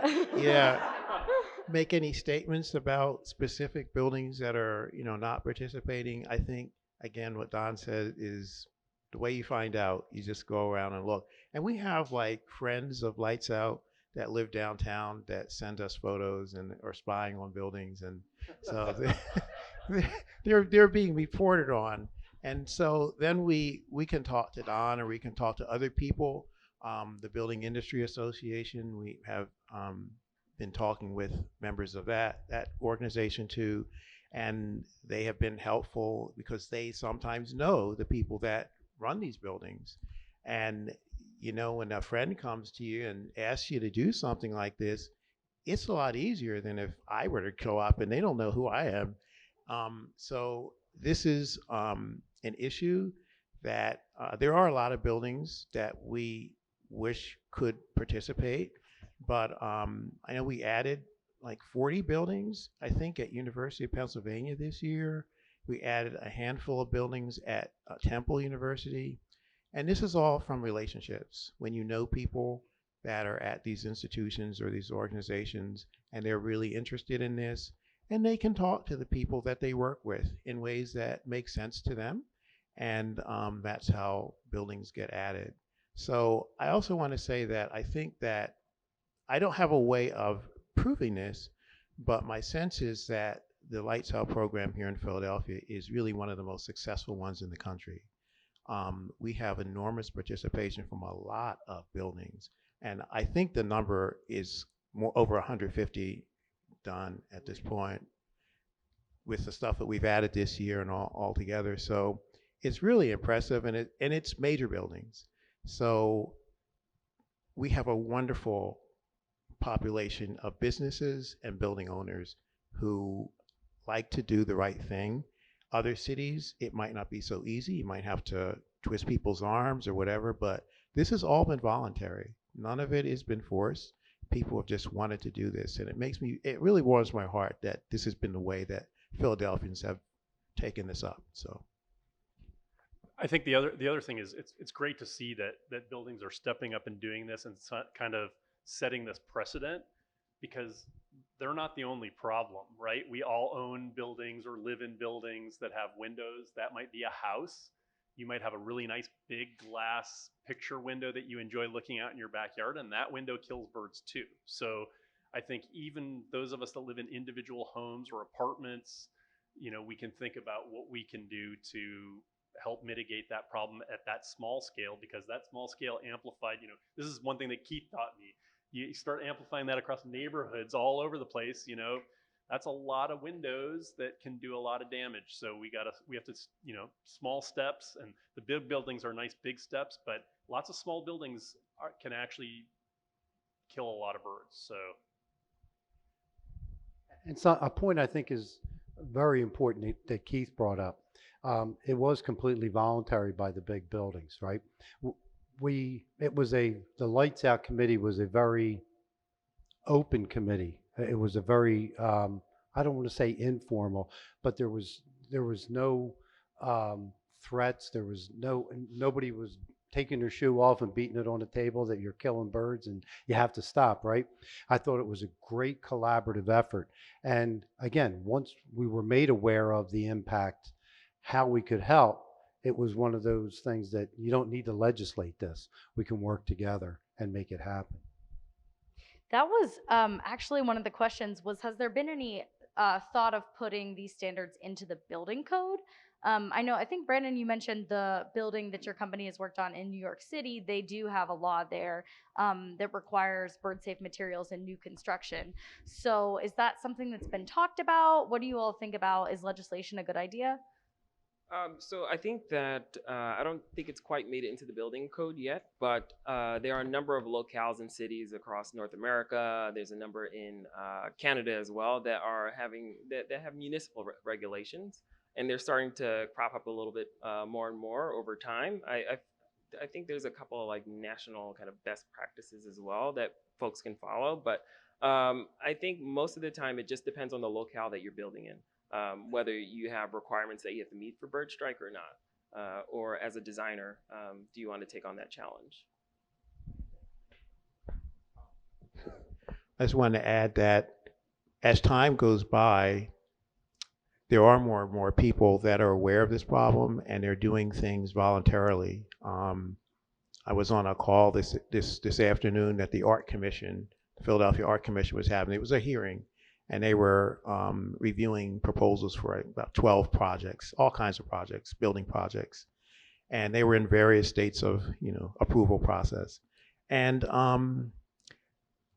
make any statements about specific buildings that are not participating. I think again what Don said is the way you find out, you just go around and look. And we have like friends of Lights Out that live downtown that send us photos and are spying on buildings, and so they're being reported on. And so then we can talk to Don, or we can talk to other people. The Building Industry Association, we have been talking with members of that organization too, and they have been helpful because they sometimes know the people that run these buildings. And when a friend comes to you and asks you to do something like this, it's a lot easier than if I were to show up and they don't know who I am. So this is an issue that there are a lot of buildings that we wish could participate, but I know we added like 40 buildings, I think, at University of Pennsylvania this year. We added a handful of buildings at Temple University. And this is all from relationships. When you know people that are at these institutions or these organizations and they're really interested in this, and they can talk to the people that they work with in ways that make sense to them. And that's how buildings get added. So I also want to say that I think that I don't have a way of proving this, but my sense is that the Lights Out program here in Philadelphia is really one of the most successful ones in the country. We have enormous participation from a lot of buildings, and I think the number is over 150 done at this point with the stuff that we've added this year and all together. So it's really impressive, and it's major buildings. So we have a wonderful population of businesses and building owners who like to do the right thing. Other cities, it might not be so easy. You might have to twist people's arms or whatever, but this has all been voluntary. None of it has been forced. People have just wanted to do this, and it really warms my heart that this has been the way that Philadelphians have taken this up. So I think the other thing is it's great to see that buildings are stepping up and doing this and kind of setting this precedent, because they're not the only problem, right? We all own buildings or live in buildings that have windows. That might be a house. You might have a really nice big glass picture window that you enjoy looking out in your backyard, and that window kills birds too. So I think even those of us that live in individual homes or apartments, we can think about what we can do to help mitigate that problem at that small scale, because that small scale amplified, this is one thing that Keith taught me. You start amplifying that across neighborhoods all over the place, that's a lot of windows that can do a lot of damage. So we have to, small steps, and the big buildings are nice big steps, but lots of small buildings can actually kill a lot of birds. So. And so a point I think is very important that Keith brought up. It was completely voluntary by the big buildings, right? The Lights Out committee was a very open committee. It was a very, I don't want to say informal, but there was no threats. Nobody was taking their shoe off and beating it on the table that you're killing birds and you have to stop, right? I thought it was a great collaborative effort. And again, once we were made aware of the impact, how we could help, it was one of those things that you don't need to legislate this. We can work together and make it happen. That was actually one of the questions was, has there been any thought of putting these standards into the building code? I think Brandon, you mentioned the building that your company has worked on in New York City. They do have a law there that requires bird safe materials in new construction. So is that something that's been talked about? What do you all think about? Is legislation a good idea? So I think that I don't think it's quite made it into the building code yet, but there are a number of locales and cities across North America. There's a number in Canada as well that have municipal regulations, and they're starting to crop up a little bit more and more over time. I think there's a couple of like national kind of best practices as well that folks can follow, but I think most of the time it just depends on the locale that you're building in. Whether you have requirements that you have to meet for bird strike or not, or as a designer, do you want to take on that challenge? I just wanted to add that as time goes by, there are more and more people that are aware of this problem and they're doing things voluntarily. I was on a call this afternoon that the Art Commission, the Philadelphia Art Commission was having. It was a hearing. And they were reviewing proposals for about 12 projects, all kinds of projects, building projects. And they were in various states of, approval process. And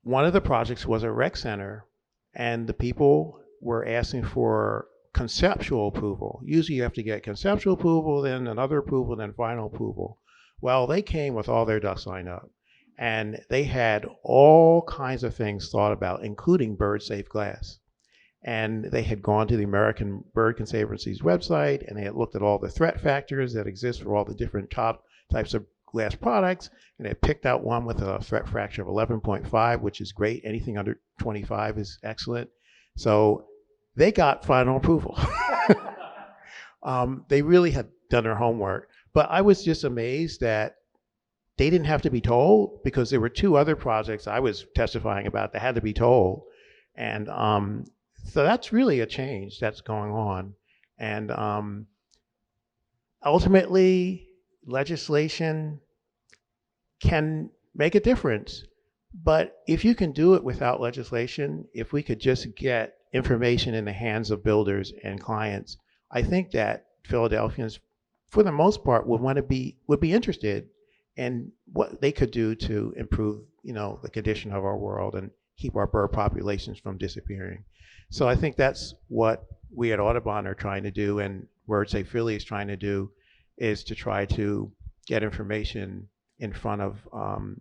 one of the projects was a rec center, and the people were asking for conceptual approval. Usually you have to get conceptual approval, then another approval, then final approval. Well, they came with all their ducks lined up. And they had all kinds of things thought about, including bird-safe glass. And they had gone to the American Bird Conservancy's website, and they had looked at all the threat factors that exist for all the different types of glass products, and they picked out one with a threat factor of 11.5, which is great. Anything under 25 is excellent. So they got final approval. They really had done their homework. But I was just amazed that they didn't have to be told, because there were two other projects I was testifying about that had to be told. And so that's really a change that's going on. And ultimately, legislation can make a difference. But if you can do it without legislation, if we could just get information in the hands of builders and clients, I think that Philadelphians, for the most part, would be interested and what they could do to improve, the condition of our world and keep our bird populations from disappearing. So I think that's what we at Audubon are trying to do, and Bird Safe Philly is trying to do, is to try to get information in front of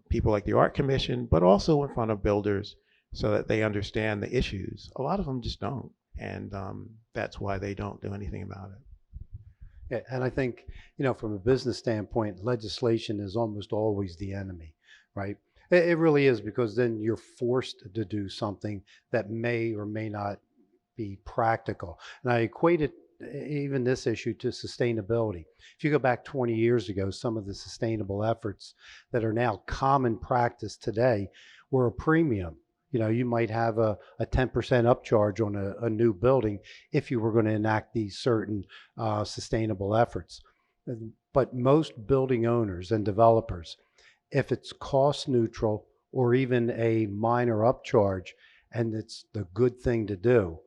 people like the Art Commission, but also in front of builders so that they understand the issues. A lot of them just don't, and that's why they don't do anything about it. Yeah, and I think, from a business standpoint, legislation is almost always the enemy, right? It really is, because then you're forced to do something that may or may not be practical. And I equate even this issue to sustainability. If you go back 20 years ago, some of the sustainable efforts that are now common practice today were a premium. You might have a 10% upcharge on a new building if you were going to enact these certain sustainable efforts. But most building owners and developers, if it's cost neutral or even a minor upcharge and it's the good thing to do,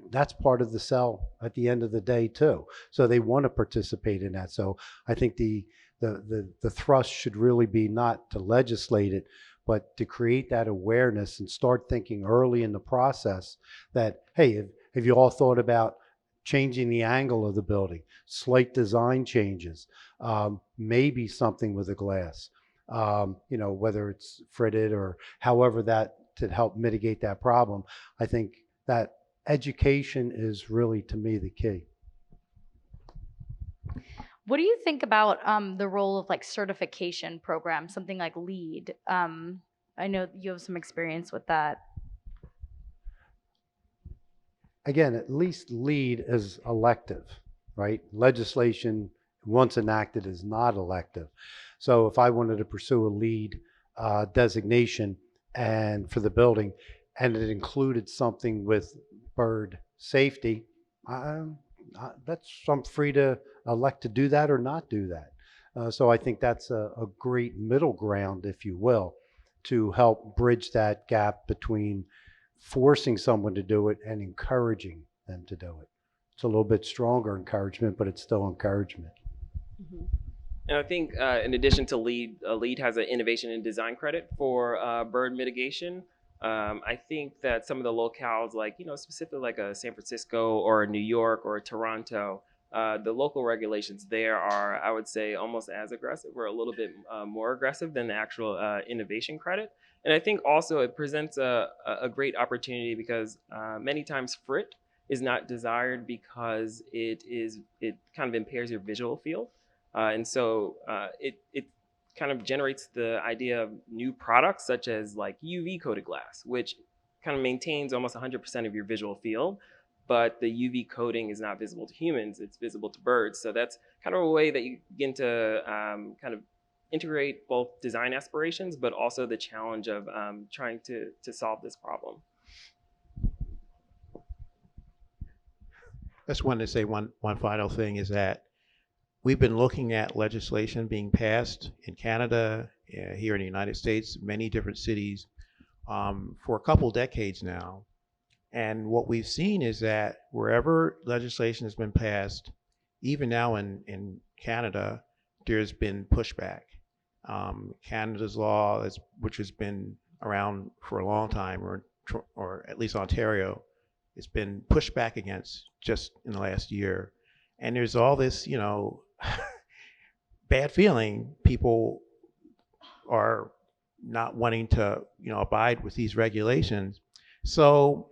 that's part of the sell at the end of the day too. So they want to participate in that. So I think the thrust should really be not to legislate it, but to create that awareness and start thinking early in the process that, hey, have you all thought about changing the angle of the building, slight design changes, maybe something with the glass, whether it's fritted or however that to help mitigate that problem. I think that education is really, to me, the key. What do you think about the role of like certification programs, something like LEED? I know you have some experience with that. Again, at least LEED is elective, right? Legislation, once enacted, is not elective. So if I wanted to pursue a LEED designation and for the building, and it included something with bird safety, I'm free to elect to do that or not do that. So I think that's a great middle ground, if you will, to help bridge that gap between forcing someone to do it and encouraging them to do it. It's a little bit stronger encouragement, but it's still encouragement. Mm-hmm. And I think in addition to LEED, LEED has an innovation and design credit for bird mitigation. I think that some of the locales, like, specifically like a San Francisco or a New York or a Toronto, the local regulations there are, I would say, almost as aggressive or a little bit more aggressive than the actual innovation credit. And I think also it presents a great opportunity because many times FRIT is not desired because it kind of impairs your visual field. And so it kind of generates the idea of new products such as like UV coated glass, which kind of maintains almost 100% of your visual field, but the UV coating is not visible to humans, it's visible to birds. So that's kind of a way that you begin to kind of integrate both design aspirations, but also the challenge of trying to solve this problem. Just wanted to say one final thing is that we've been looking at legislation being passed in Canada, here in the United States, many different cities, for a couple decades now. And what we've seen is that wherever legislation has been passed, even now in Canada, there's been pushback. Canada's law, which has been around for a long time, or at least Ontario, it's been pushed back against just in the last year. And there's all this, bad feeling. People are not wanting to, abide with these regulations. So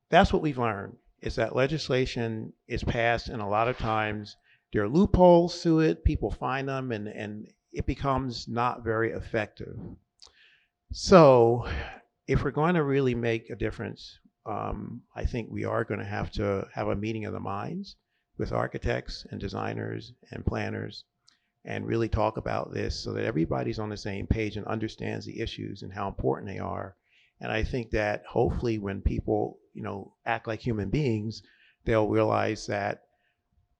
that's what we've learned, is that legislation is passed, and a lot of times there are loopholes to it. People find them, and it becomes not very effective. So if we're going to really make a difference, I think we are going to have a meeting of the minds with architects and designers and planners and really talk about this so that everybody's on the same page and understands the issues and how important they are. And I think that hopefully when people, act like human beings, they'll realize that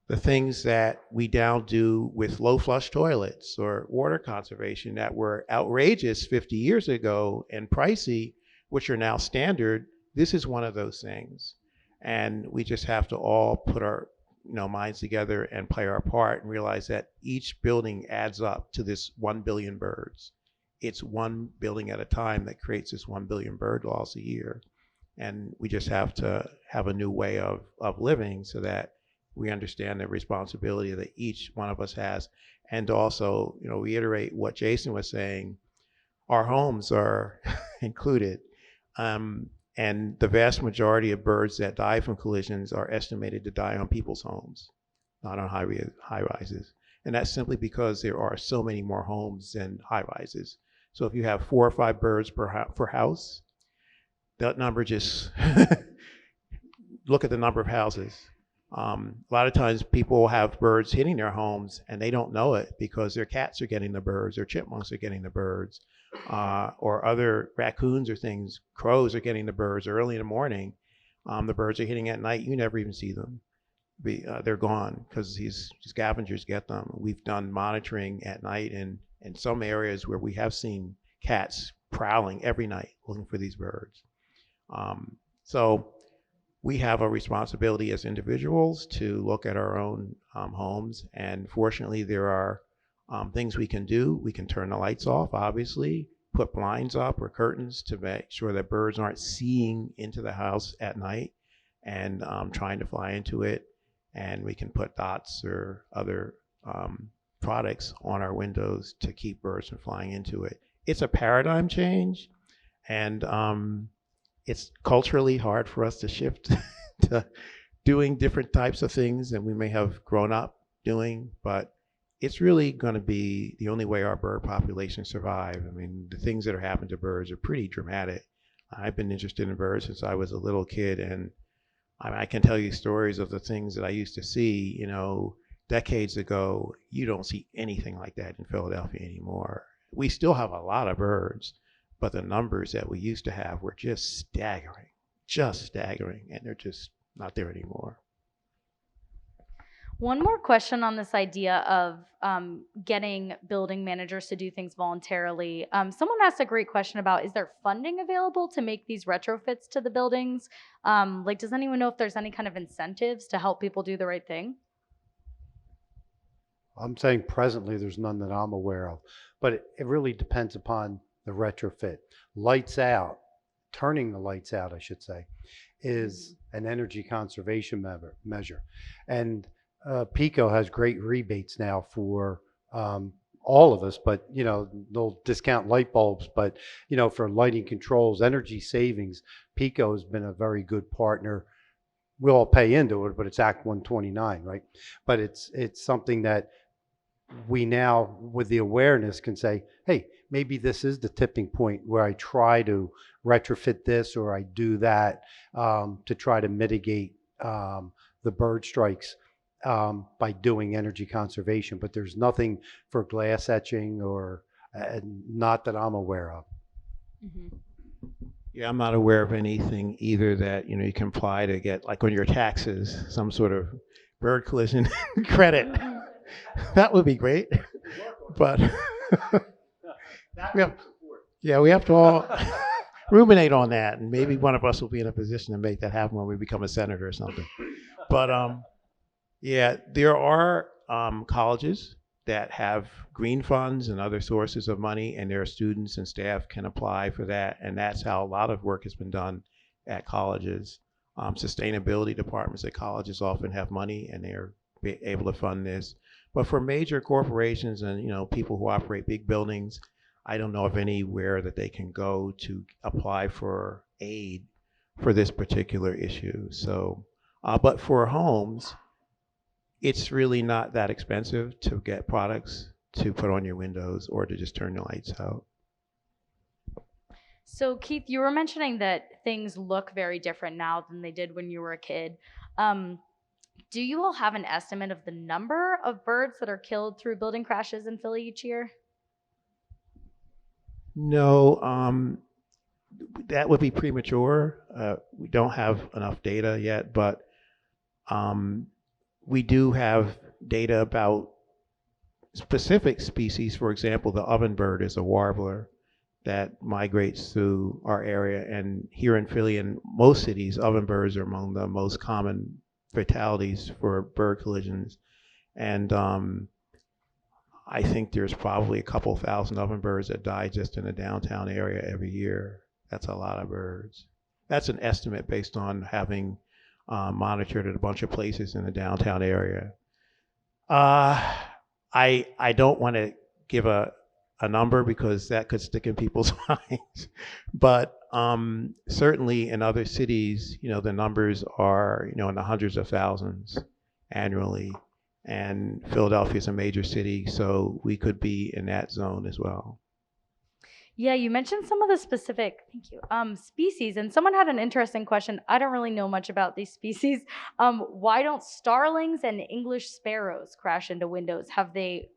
the things that we now do with low flush toilets or water conservation that were outrageous 50 years ago and pricey, which are now standard, this is one of those things. And we just have to all put our minds together and play our part and realize that each building adds up to this 1 billion birds. It's one building at a time that creates this 1 billion bird loss a year. And we just have to have a new way of living so that we understand the responsibility that each one of us has. And to also, reiterate what Jason was saying, our homes are included. And the vast majority of birds that die from collisions are estimated to die on people's homes, not on high rises. And that's simply because there are so many more homes than high rises. So if you have 4 or 5 birds per house, that number just, look at the number of houses. A lot of times people have birds hitting their homes and they don't know it because their cats are getting the birds, or chipmunks are getting the birds, or other raccoons or things, crows are getting the birds early in the morning. The birds are hitting at night, you never even see them. They're gone because these scavengers get them. We've done monitoring at night in some areas where we have seen cats prowling every night looking for these birds. So we have a responsibility as individuals to look at our own homes, and fortunately there are things we can do. We can turn the lights off, obviously, put blinds up or curtains to make sure that birds aren't seeing into the house at night and trying to fly into it. And we can put dots or other products on our windows to keep birds from flying into it. It's a paradigm change, and it's culturally hard for us to shift to doing different types of things than we may have grown up doing, but it's really going to be the only way our bird population survive. I mean, the things that are happening to birds are pretty dramatic. I've been interested in birds since I was a little kid, and I can tell you stories of the things that I used to see, decades ago. You don't see anything like that in Philadelphia anymore. We still have a lot of birds, but the numbers that we used to have were just staggering, and they're just not there anymore. One more question on this idea of getting building managers to do things voluntarily. Someone asked a great question about, is there funding available to make these retrofits to the buildings? Does anyone know if there's any kind of incentives to help people do the right thing? I'm saying presently there's none that I'm aware of, but it really depends upon the retrofit. Lights out, turning the lights out, I should say, is an energy conservation measure. And PICO has great rebates now for all of us, but they'll discount light bulbs, but for lighting controls, energy savings, PICO has been a very good partner. We all pay into it, but it's Act 129, right? But it's something that we now, with the awareness, can say, hey, maybe this is the tipping point where I try to retrofit this or I do that to try to mitigate the bird strikes by doing energy conservation. But there's nothing for glass etching or not that I'm aware of. Mm-hmm. Yeah, I'm not aware of anything either that you can apply to get, like on your taxes, some sort of bird collision credit. That would be great, but we have to all ruminate on that, and maybe one of us will be in a position to make that happen when we become a senator or something. But there are colleges that have green funds and other sources of money, and their students and staff can apply for that, and that's how a lot of work has been done at colleges. Sustainability departments at colleges often have money, and they're able to fund this. But for major corporations and people who operate big buildings, I don't know of anywhere that they can go to apply for aid for this particular issue. So, but for homes, it's really not that expensive to get products to put on your windows or to just turn the lights out. So Keith, you were mentioning that things look very different now than they did when you were a kid. Do you all have an estimate of the number of birds that are killed through building crashes in Philly each year? No, that would be premature. We don't have enough data yet, but we do have data about specific species. For example, the ovenbird is a warbler that migrates through our area, and here in Philly and most cities, ovenbirds are among the most common fatalities for bird collisions. And I think there's probably a couple thousand ovenbirds that die just in the downtown area every year. That's a lot of birds. That's an estimate based on having monitored at a bunch of places in the downtown area. I don't want to give a number because that could stick in people's minds, but certainly in other cities, the numbers are in the hundreds of thousands annually, and Philadelphia is a major city, so we could be in that zone as well. Yeah, you mentioned some of the specific, species, and someone had an interesting question. I don't really know much about these species. Why don't starlings and English sparrows crash into windows? Have they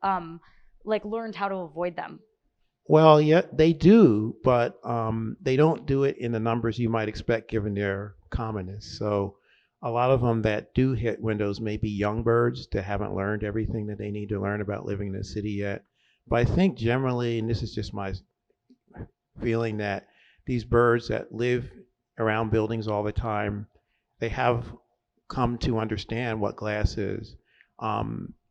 learned how to avoid them? Well, yeah, they do, but they don't do it in the numbers you might expect given their commonness. So a lot of them that do hit windows may be young birds that haven't learned everything that they need to learn about living in the city yet. But I think generally, and this is just my feeling, that these birds that live around buildings all the time, they have come to understand what glass is.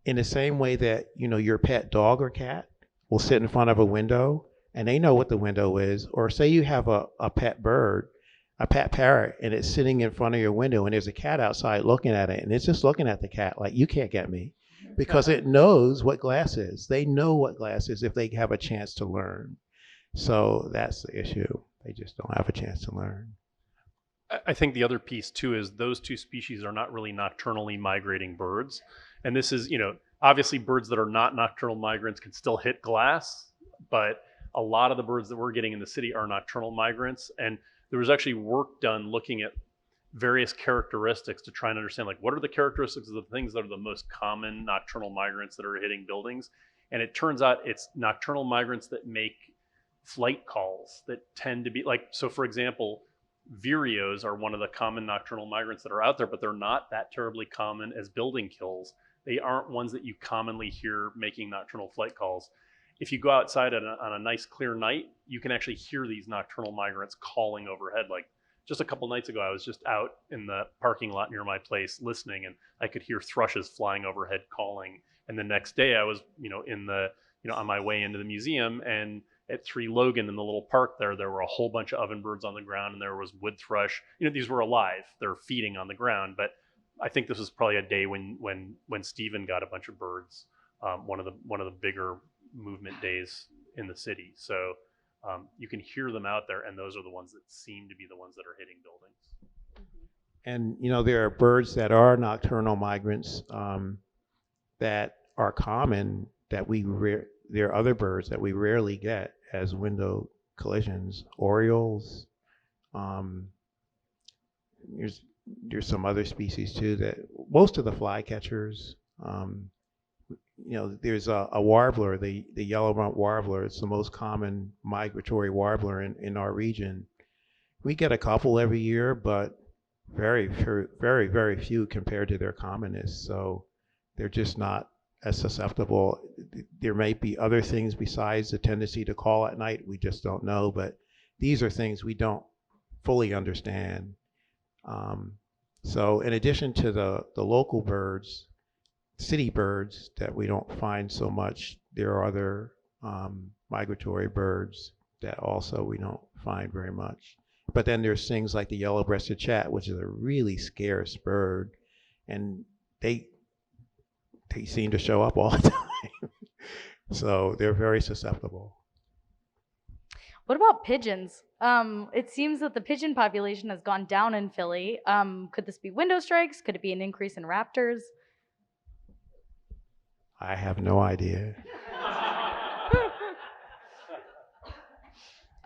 In the same way that, your pet dog or cat will sit in front of a window and they know what the window is. Or say you have a pet bird, a pet parrot, and it's sitting in front of your window and there's a cat outside looking at it, and it's just looking at the cat like, you can't get me, because it knows what glass is. They know what glass is if they have a chance to learn. So that's the issue. They just don't have a chance to learn. I think the other piece too is those two species are not really nocturnally migrating birds. And this is, obviously birds that are not nocturnal migrants can still hit glass, but a lot of the birds that we're getting in the city are nocturnal migrants. And there was actually work done looking at various characteristics to try and understand, like, what are the characteristics of the things that are the most common nocturnal migrants that are hitting buildings. And it turns out it's nocturnal migrants that make flight calls that tend to be like, so for example, vireos are one of the common nocturnal migrants that are out there, but they're not that terribly common as building kills. They aren't ones that you commonly hear making nocturnal flight calls. If you go outside on a nice clear night, you can actually hear these nocturnal migrants calling overhead. Like just a couple nights ago, I was just out in the parking lot near my place listening, and I could hear thrushes flying overhead calling. And the next day I was, on my way into the museum, and at 3 Logan in the little park there were a whole bunch of ovenbirds on the ground, and there was wood thrush. These were alive. They're feeding on the ground. But I think this was probably a day when Stephen got a bunch of birds, one of the bigger movement days in the city. So you can hear them out there, and those are the ones that seem to be the ones that are hitting buildings. And there are birds that are nocturnal migrants that are common that there are other birds that we rarely get as window collisions. Orioles. There's some other species too that most of the flycatchers. There's a warbler, the yellow-rumped warbler. It's the most common migratory warbler in our region. We get a couple every year, but very, very, very few compared to their commonness. So they're just not as susceptible. There may be other things besides the tendency to call at night. We just don't know. But these are things we don't fully understand. So in addition to the local birds, city birds that we don't find so much, there are other migratory birds that also we don't find very much. But then there's things like the yellow-breasted chat, which is a really scarce bird, and they seem to show up all the time. So they're very susceptible. What about pigeons? It seems that the pigeon population has gone down in Philly. Could this be window strikes? Could it be an increase in raptors? I have no idea.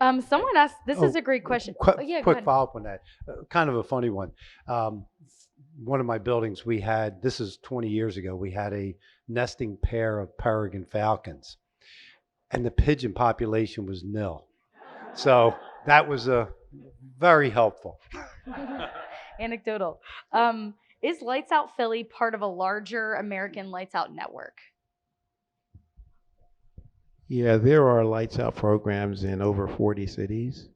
Someone asked, this is a great question. Quick follow-up on that. Kind of a funny one. One of my buildings, this is 20 years ago, we had a nesting pair of peregrine falcons, and the pigeon population was nil. So that was very helpful. Anecdotal. Is Lights Out Philly part of a larger American Lights Out network? Yeah, there are Lights Out programs in over 40 cities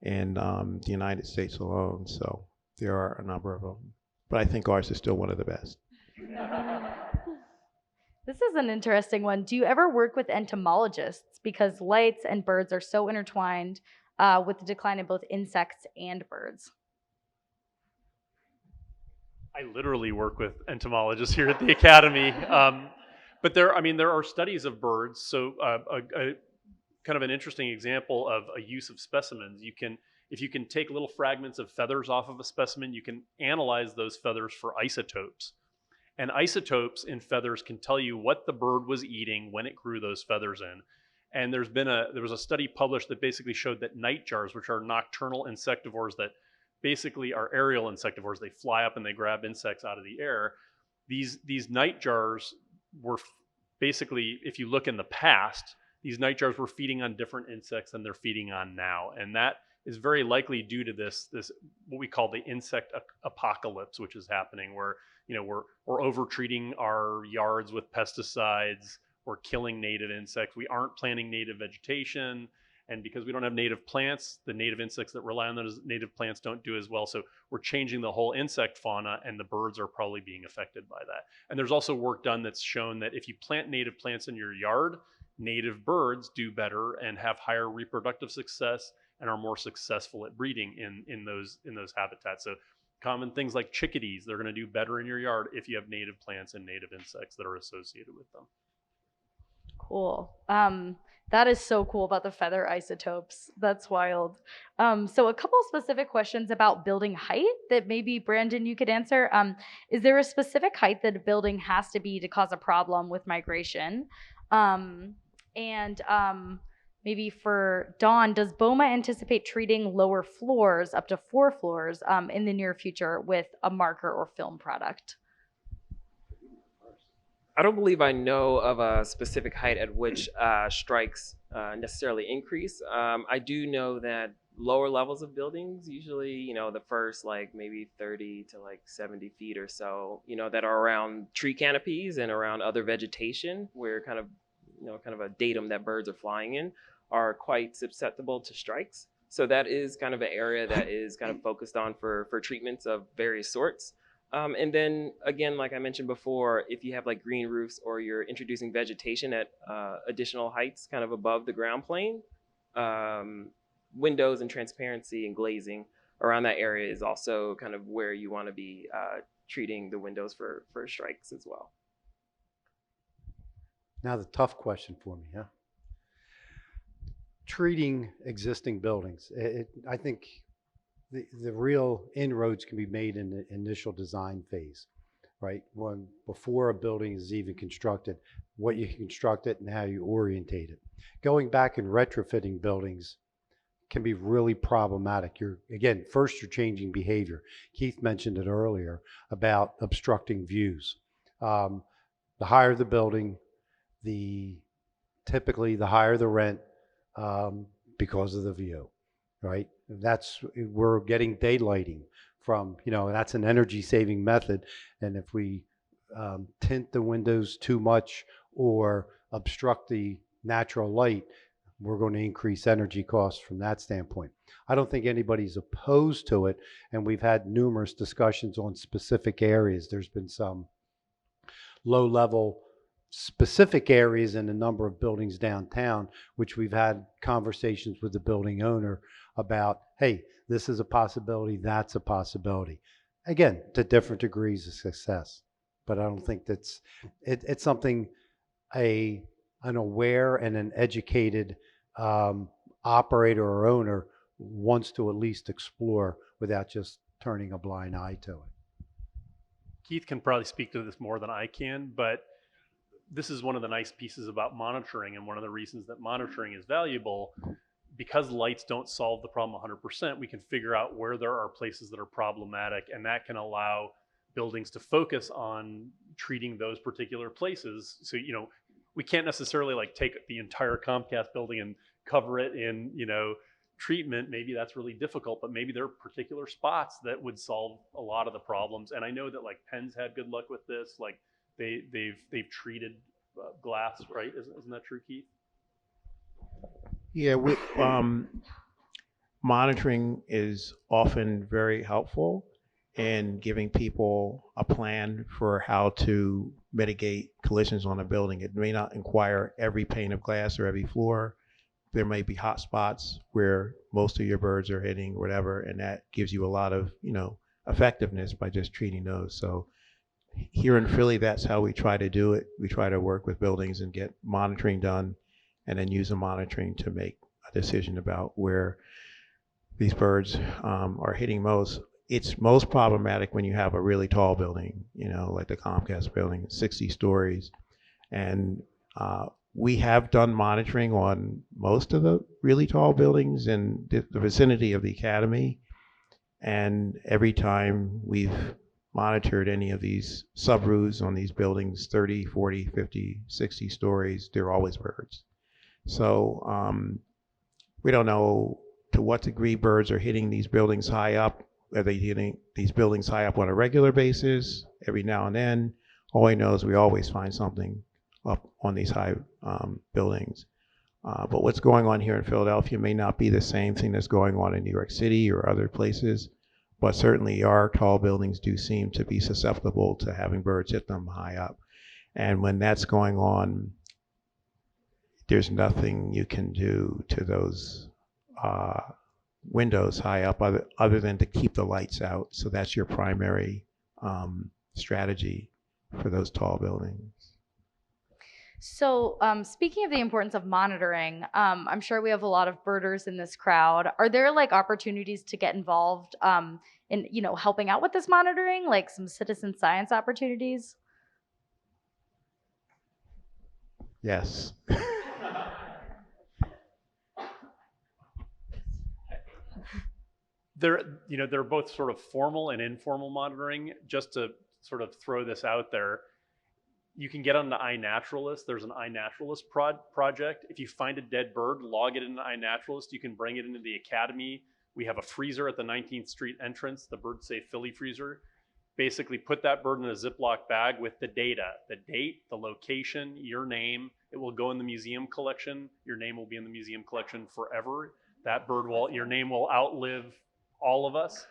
in the United States alone. So there are a number of them. But I think ours is still one of the best. This is an interesting one. Do you ever work with entomologists? Because lights and birds are so intertwined with the decline of both insects and birds. I literally work with entomologists here at the Academy. But there are studies of birds. So a kind of an interesting example of a use of specimens, if you can take little fragments of feathers off of a specimen, you can analyze those feathers for isotopes. And isotopes in feathers can tell you what the bird was eating when it grew those feathers in. And there was a study published that basically showed that nightjars, which are nocturnal insectivores that basically are aerial insectivores, they fly up and they grab insects out of the air. These nightjars were basically, if you look in the past, these nightjars were feeding on different insects than they're feeding on now. And that is very likely due to this what we call the insect apocalypse, which is happening, where we're over-treating our yards with pesticides, we're killing native insects, we aren't planting native vegetation, and because we don't have native plants, the native insects that rely on those native plants don't do as well. So we're changing the whole insect fauna, and the birds are probably being affected by that. And there's also work done that's shown that if you plant native plants in your yard, native birds do better and have higher reproductive success and are more successful at breeding in those habitats. So common things like chickadees, they're going to do better in your yard if you have native plants and native insects that are associated with them. Cool. That is so cool about the feather isotopes. That's wild. So a couple specific questions about building height that maybe Brandon you could answer. Is there a specific height that a building has to be to cause a problem with migration? And maybe for Dawn, does BOMA anticipate treating lower floors up to 4 floors in the near future with a marker or film product? I don't believe I know of a specific height at which strikes necessarily increase. I do know that lower levels of buildings, usually, you know, the first like maybe 30 to like 70 feet or so, you know, that are around tree canopies and around other vegetation where kind of, you know, kind of a datum that birds are flying in, are quite susceptible to strikes. So that is kind of an area that is kind of focused on for treatments of various sorts. And then again, like I mentioned before, if you have like green roofs or you're introducing vegetation at additional heights kind of above the ground plane, windows and transparency and glazing around that area is also kind of where you want to be treating the windows for strikes as well. Now the tough question for me, huh? Treating existing buildings. I think the real inroads can be made in the initial design phase, right? When before a building is even constructed, what you construct it and how you orientate it. Going back and retrofitting buildings can be really problematic. First you're changing behavior. Keith mentioned it earlier about obstructing views. The higher the building, typically the higher the rent because of the view, right? We're getting daylighting from, that's an energy saving method. And if we tint the windows too much or obstruct the natural light, we're going to increase energy costs from that standpoint. I don't think anybody's opposed to it. And we've had numerous discussions on specific areas. There's been some low level specific areas in a number of buildings downtown, which we've had conversations with the building owner about, hey, this is a possibility, that's a possibility. Again, to different degrees of success. But I don't think it's something an aware and an educated operator or owner wants to at least explore without just turning a blind eye to it. Keith can probably speak to this more than I can, but this is one of the nice pieces about monitoring, and one of the reasons that monitoring is valuable. Because lights don't solve the problem 100%, we can figure out where there are places that are problematic, and that can allow buildings to focus on treating those particular places. So, we can't necessarily like take the entire Comcast building and cover it in, treatment. Maybe that's really difficult, but maybe there are particular spots that would solve a lot of the problems. And I know that like Penn's had good luck with this. Like they've treated glass, right? Isn't that true, Keith? Yeah, monitoring is often very helpful in giving people a plan for how to mitigate collisions on a building. It may not require every pane of glass or every floor. There may be hot spots where most of your birds are hitting, whatever, and that gives you a lot of, effectiveness by just treating those. So here in Philly, that's how we try to do it. We try to work with buildings and get monitoring done, and then use the monitoring to make a decision about where these birds are hitting most. It's most problematic when you have a really tall building, like the Comcast building, 60 stories. And we have done monitoring on most of the really tall buildings in the vicinity of the Academy. And every time we've monitored any of these sub-roofs on these buildings, 30, 40, 50, 60 stories, there are always birds. So we don't know to what degree birds are hitting these buildings high up. Are they hitting these buildings high up on a regular basis, every now and then? All I know is we always find something up on these high buildings. But what's going on here in Philadelphia may not be the same thing that's going on in New York City or other places, but certainly our tall buildings do seem to be susceptible to having birds hit them high up. And when that's going on, there's nothing you can do to those windows high up other than to keep the lights out. So that's your primary strategy for those tall buildings. So, speaking of the importance of monitoring, I'm sure we have a lot of birders in this crowd. Are there like opportunities to get involved in, helping out with this monitoring, like some citizen science opportunities? Yes. They're both sort of formal and informal monitoring. Just to sort of throw this out there, you can get on the iNaturalist. There's an iNaturalist project. If you find a dead bird, log it in the iNaturalist. You can bring it into the academy. We have a freezer at the 19th Street entrance, the Bird Safe Philly freezer. Basically put that bird in a Ziploc bag with the data, the date, the location, your name. It will go in the museum collection. Your name will be in the museum collection forever. That bird your name will outlive all of us.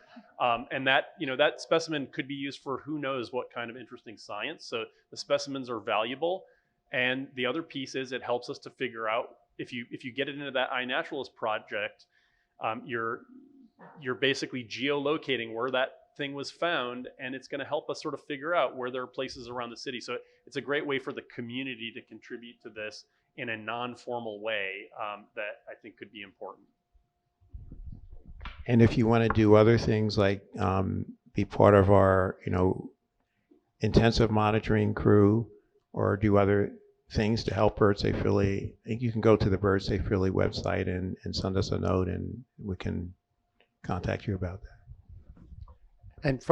And that specimen could be used for who knows what kind of interesting science. So the specimens are valuable. And the other piece is it helps us to figure out, if you get it into that iNaturalist project, you're basically geolocating where that thing was found, and it's going to help us sort of figure out where there are places around the city. So it's a great way for the community to contribute to this in a non-formal way that I think could be important. And if you want to do other things like be part of our, intensive monitoring crew, or do other things to help Bird Safe Philly, I think you can go to the Bird Safe Philly website and send us a note, and we can contact you about that. And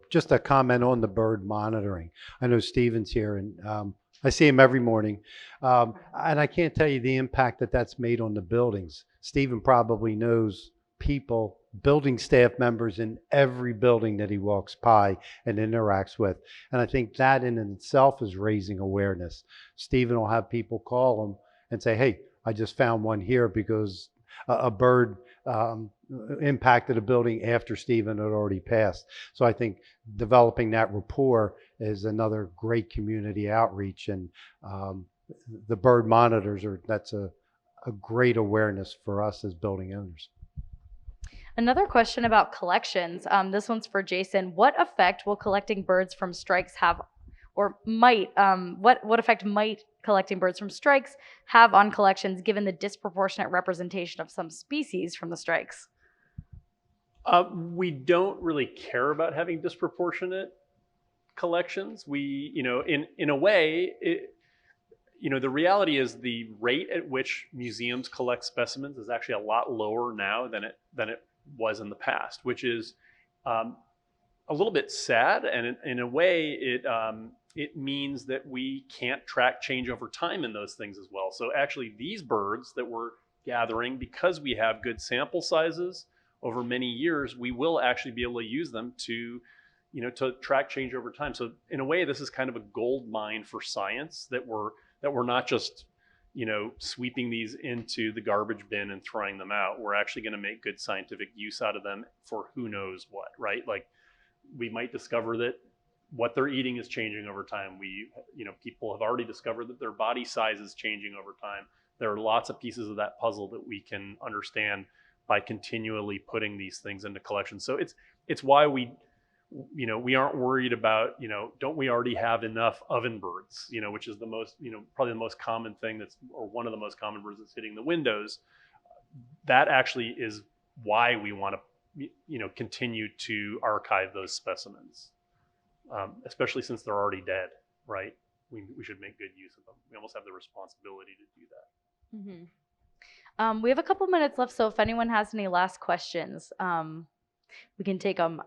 just a comment on the bird monitoring. I know Steven's here, and I see him every morning. And I can't tell you the impact that's made on the buildings. Steven probably knows people, building staff members in every building that he walks by and interacts with. And I think that in itself is raising awareness. Steven will have people call him and say, hey, I just found one here because a bird impacted a building after Steven had already passed. So I think developing that rapport is another great community outreach. And the bird monitors that's a great awareness for us as building owners. Another question about collections. This one's for Jason. What effect will collecting birds from strikes have, or might, what effect might collecting birds from strikes have on collections given the disproportionate representation of some species from the strikes? We don't really care about having disproportionate collections. We, in a way, the reality is the rate at which museums collect specimens is actually a lot lower now than it was in the past, which is a little bit sad. And in a way, it means that we can't track change over time in those things as well. So actually, these birds that we're gathering, because we have good sample sizes over many years, we will actually be able to use them to track change over time. So in a way, this is kind of a gold mine for science that we're not just sweeping these into the garbage bin and throwing them out. We're actually going to make good scientific use out of them for who knows what, right? Like we might discover that what they're eating is changing over time. People have already discovered that their body size is changing over time. There are lots of pieces of that puzzle that we can understand by continually putting these things into collections. So it's why we aren't worried about, don't we already have enough oven birds, which is the most, probably the most common thing or one of the most common birds that's hitting the windows. That actually is why we want to, continue to archive those specimens, especially since they're already dead, right? We should make good use of them. We almost have the responsibility to do that. Mm-hmm. We have a couple minutes left, so if anyone has any last questions, we can take them.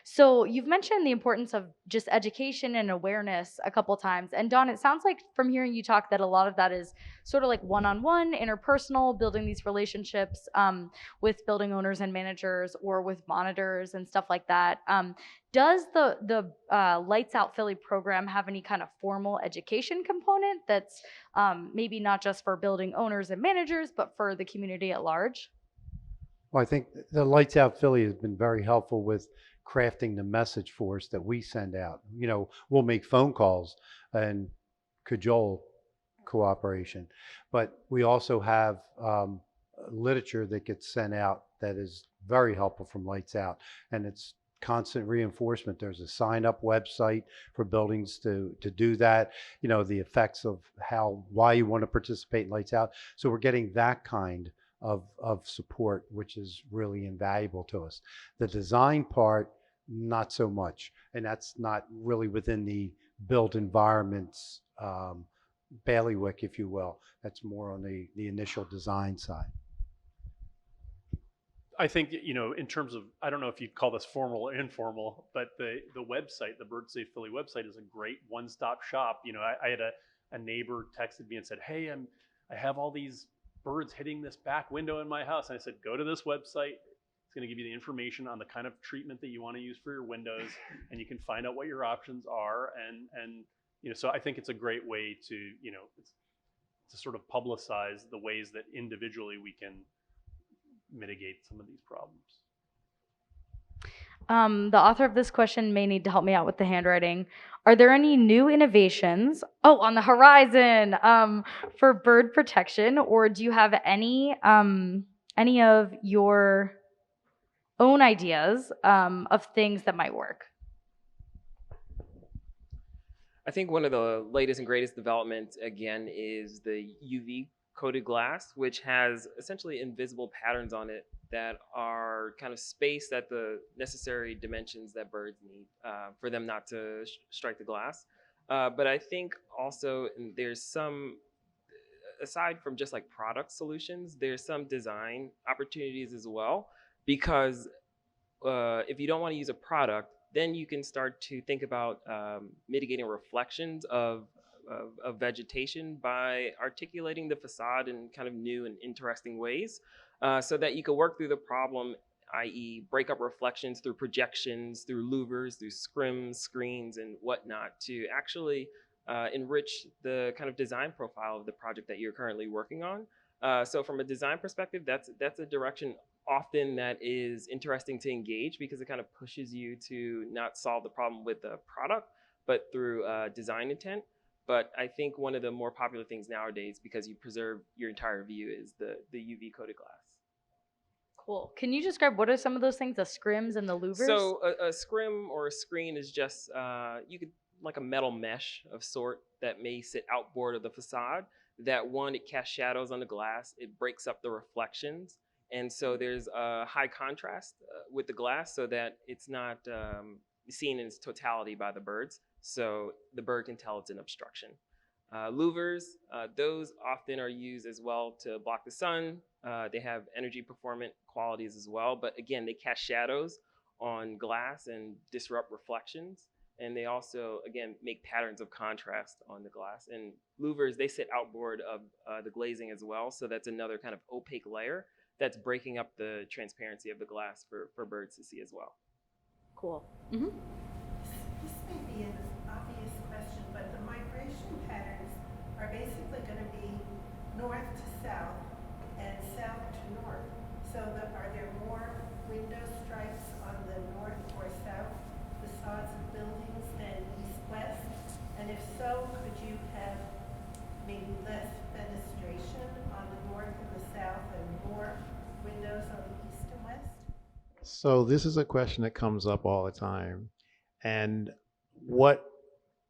So you've mentioned the importance of just education and awareness a couple times. And Dawn, it sounds like from hearing you talk that a lot of that is sort of like one-on-one, interpersonal, building these relationships with building owners and managers or with monitors and stuff like that. Does the Lights Out Philly program have any kind of formal education component that's maybe not just for building owners and managers, but for the community at large? Well, I think the Lights Out Philly has been very helpful with crafting the message for us that we send out. We'll make phone calls and cajole cooperation, but we also have literature that gets sent out that is very helpful from Lights Out, and it's constant reinforcement. There's a sign-up website for buildings to do that. You know, the effects of why you want to participate in Lights Out. So we're getting that kind of support, which is really invaluable to us. The design part, not so much, and that's not really within the built environments bailiwick, if you will. That's more on the initial design side. I think, you know, in terms of, I don't know if you'd call this formal or informal, but the website, the Bird Safe Philly website, is a great one-stop shop. You know, I had a neighbor texted me and said, hey, I have all these birds hitting this back window in my house. And I said, go to this website. It's going to give you the information on the kind of treatment that you want to use for your windows, and you can find out what your options are. And you know, so I think it's a great way to, you know, to sort of publicize the ways that individually we can mitigate some of these problems. The author of this question may need to help me out with the handwriting. Are there any new innovations, on the horizon, for bird protection, or do you have any of your own ideas of things that might work? I think one of the latest and greatest developments, again, is the UV coated glass, which has essentially invisible patterns on it that are kind of spaced at the necessary dimensions that birds need for them not to strike the glass. But I think also there's some, aside from just like product solutions, there's some design opportunities as well, because if you don't want to use a product, then you can start to think about mitigating reflections of vegetation by articulating the facade in kind of new and interesting ways, so that you can work through the problem, i.e. break up reflections through projections, through louvers, through scrims, screens, and whatnot, to actually enrich the kind of design profile of the project that you're currently working on. So from a design perspective, that's a direction often that is interesting to engage, because it kind of pushes you to not solve the problem with the product, but through design intent. But I think one of the more popular things nowadays, because you preserve your entire view, is the UV coated glass. Cool. Can you describe what are some of those things, the scrims and the louvers? So a scrim or a screen is just, you could, like a metal mesh of sort that may sit outboard of the facade. That one, it casts shadows on the glass, it breaks up the reflections. And so there's a high contrast with the glass, so that it's not seen in its totality by the birds. So the bird can tell it's an obstruction. Louvers, those often are used as well to block the sun. They have energy performant qualities as well. But again, they cast shadows on glass and disrupt reflections. And they also, again, make patterns of contrast on the glass. And louvers, they sit outboard of the glazing as well. So that's another kind of opaque layer that's breaking up the transparency of the glass for birds to see as well. Cool. Mm-hmm. This may be an obvious question, but the migration patterns are basically going to be north to south and south to north. So are there more window stripes on the north or south facades of buildings than east-west? And if so, could you have maybe less fenestration on the north and the south and more windows on the east and west? So this is a question that comes up all the time. And what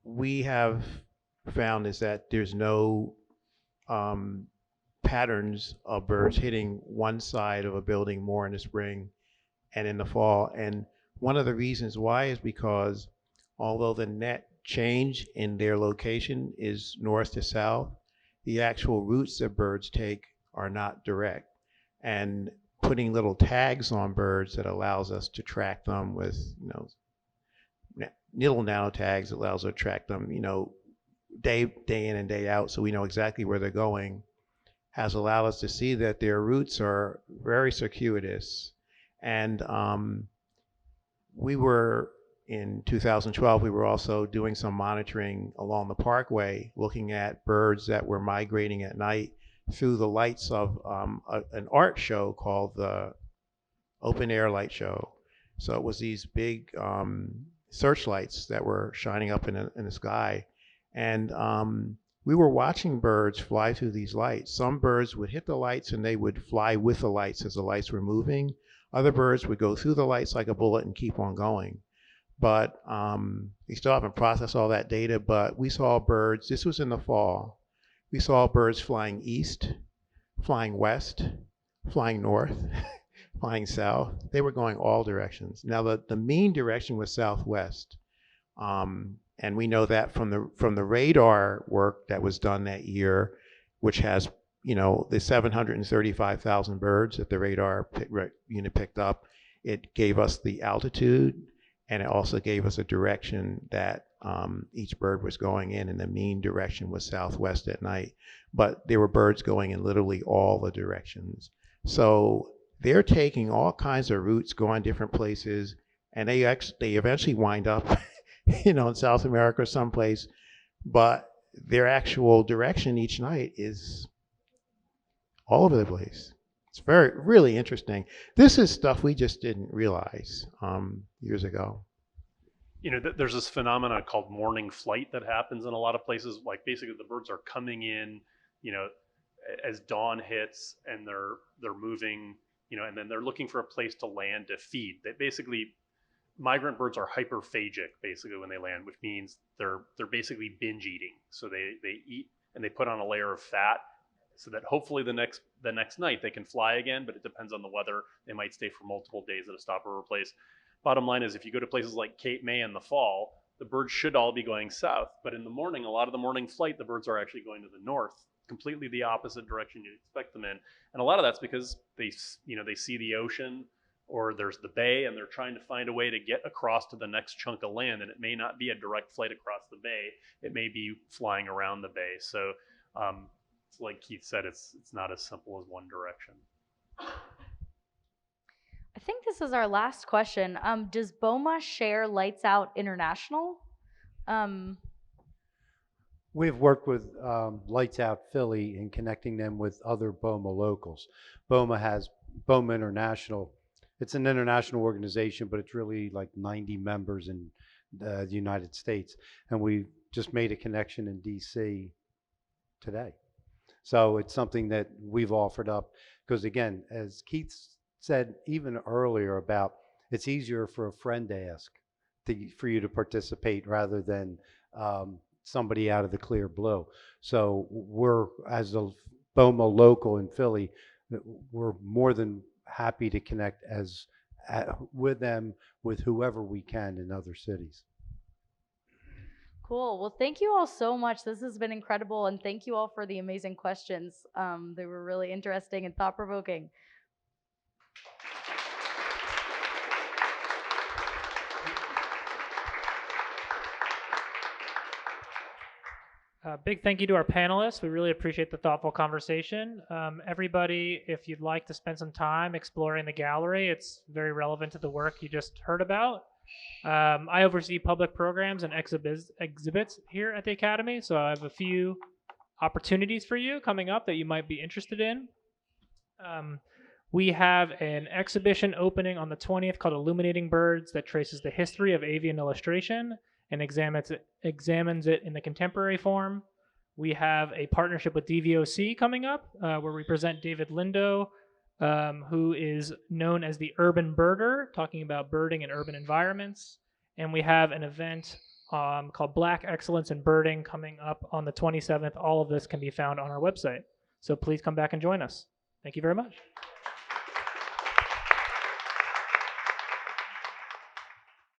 we have found is that there's no patterns of birds hitting one side of a building more in the spring and in the fall. And one of the reasons why is because although the net change in their location is north to south, the actual routes that birds take are not direct. And putting little tags on birds that allows us to track them with, little nano tags allows us to track them, day in and day out, so we know exactly where they're going, has allowed us to see that their routes are very circuitous. And we were, in 2012, we were also doing some monitoring along the parkway, looking at birds that were migrating at night through the lights of an art show called the Open Air Light Show. So it was these big searchlights that were shining up in the sky. And we were watching birds fly through these lights. Some birds would hit the lights and they would fly with the lights as the lights were moving. Other birds would go through the lights like a bullet and keep on going. But we still haven't processed all that data, but we saw birds, this was in the fall, we saw birds flying east, flying west, flying north, flying south. They were going all directions. Now the mean direction was southwest. And we know that from the radar work that was done that year, which has, the 735,000 birds that the radar unit picked up. It gave us the altitude, and it also gave us a direction that each bird was going in, and the mean direction was southwest at night. But there were birds going in literally all the directions. So they're taking all kinds of routes, going different places, and they eventually wind up, in South America or someplace. But their actual direction each night is all over the place. It's really interesting. This is stuff we just didn't realize years ago. There's this phenomenon called morning flight that happens in a lot of places. Like basically the birds are coming in, as dawn hits, and they're moving, and then they're looking for a place to land to feed. That basically, migrant birds are hyperphagic basically when they land, which means they're basically binge eating. So they eat and they put on a layer of fat, so that hopefully the next night they can fly again, but it depends on the weather. They might stay for multiple days at a stopover place. Bottom line is, if you go to places like Cape May in the fall, the birds should all be going south. But in the morning, a lot of the morning flight, the birds are actually going to the north, completely the opposite direction you'd expect them in. And a lot of that's because they see the ocean, or there's the bay, and they're trying to find a way to get across to the next chunk of land. And it may not be a direct flight across the bay. It may be flying around the bay. So it's like Keith said, it's not as simple as one direction. I think this is our last question. Does BOMA share Lights Out International? We've worked with Lights Out Philly in connecting them with other BOMA locals. BOMA has BOMA International. It's an international organization, but it's really like 90 members in the United States. And we just made a connection in DC today. So it's something that we've offered up, because again, as Keith said even earlier about, it's easier for a friend to ask for you to participate rather than somebody out of the clear blue. So we're, as a BOMA local in Philly, we're more than happy to connect with them, with whoever we can in other cities. Cool. Well, thank you all so much. This has been incredible, and thank you all for the amazing questions. They were really interesting and thought-provoking. Big thank you to our panelists. We really appreciate the thoughtful conversation. Everybody, if you'd like to spend some time exploring the gallery, it's very relevant to the work you just heard about. I oversee public programs and exhibits here at the Academy, so I have a few opportunities for you coming up that you might be interested in. We have an exhibition opening on the 20th called Illuminating Birds that traces the history of avian illustration and examines it in the contemporary form. We have a partnership with DVOC coming up where we present David Lindo, who is known as the Urban Birder, talking about birding in urban environments. And we have an event called Black Excellence in Birding coming up on the 27th. All of this can be found on our website. So please come back and join us. Thank you very much.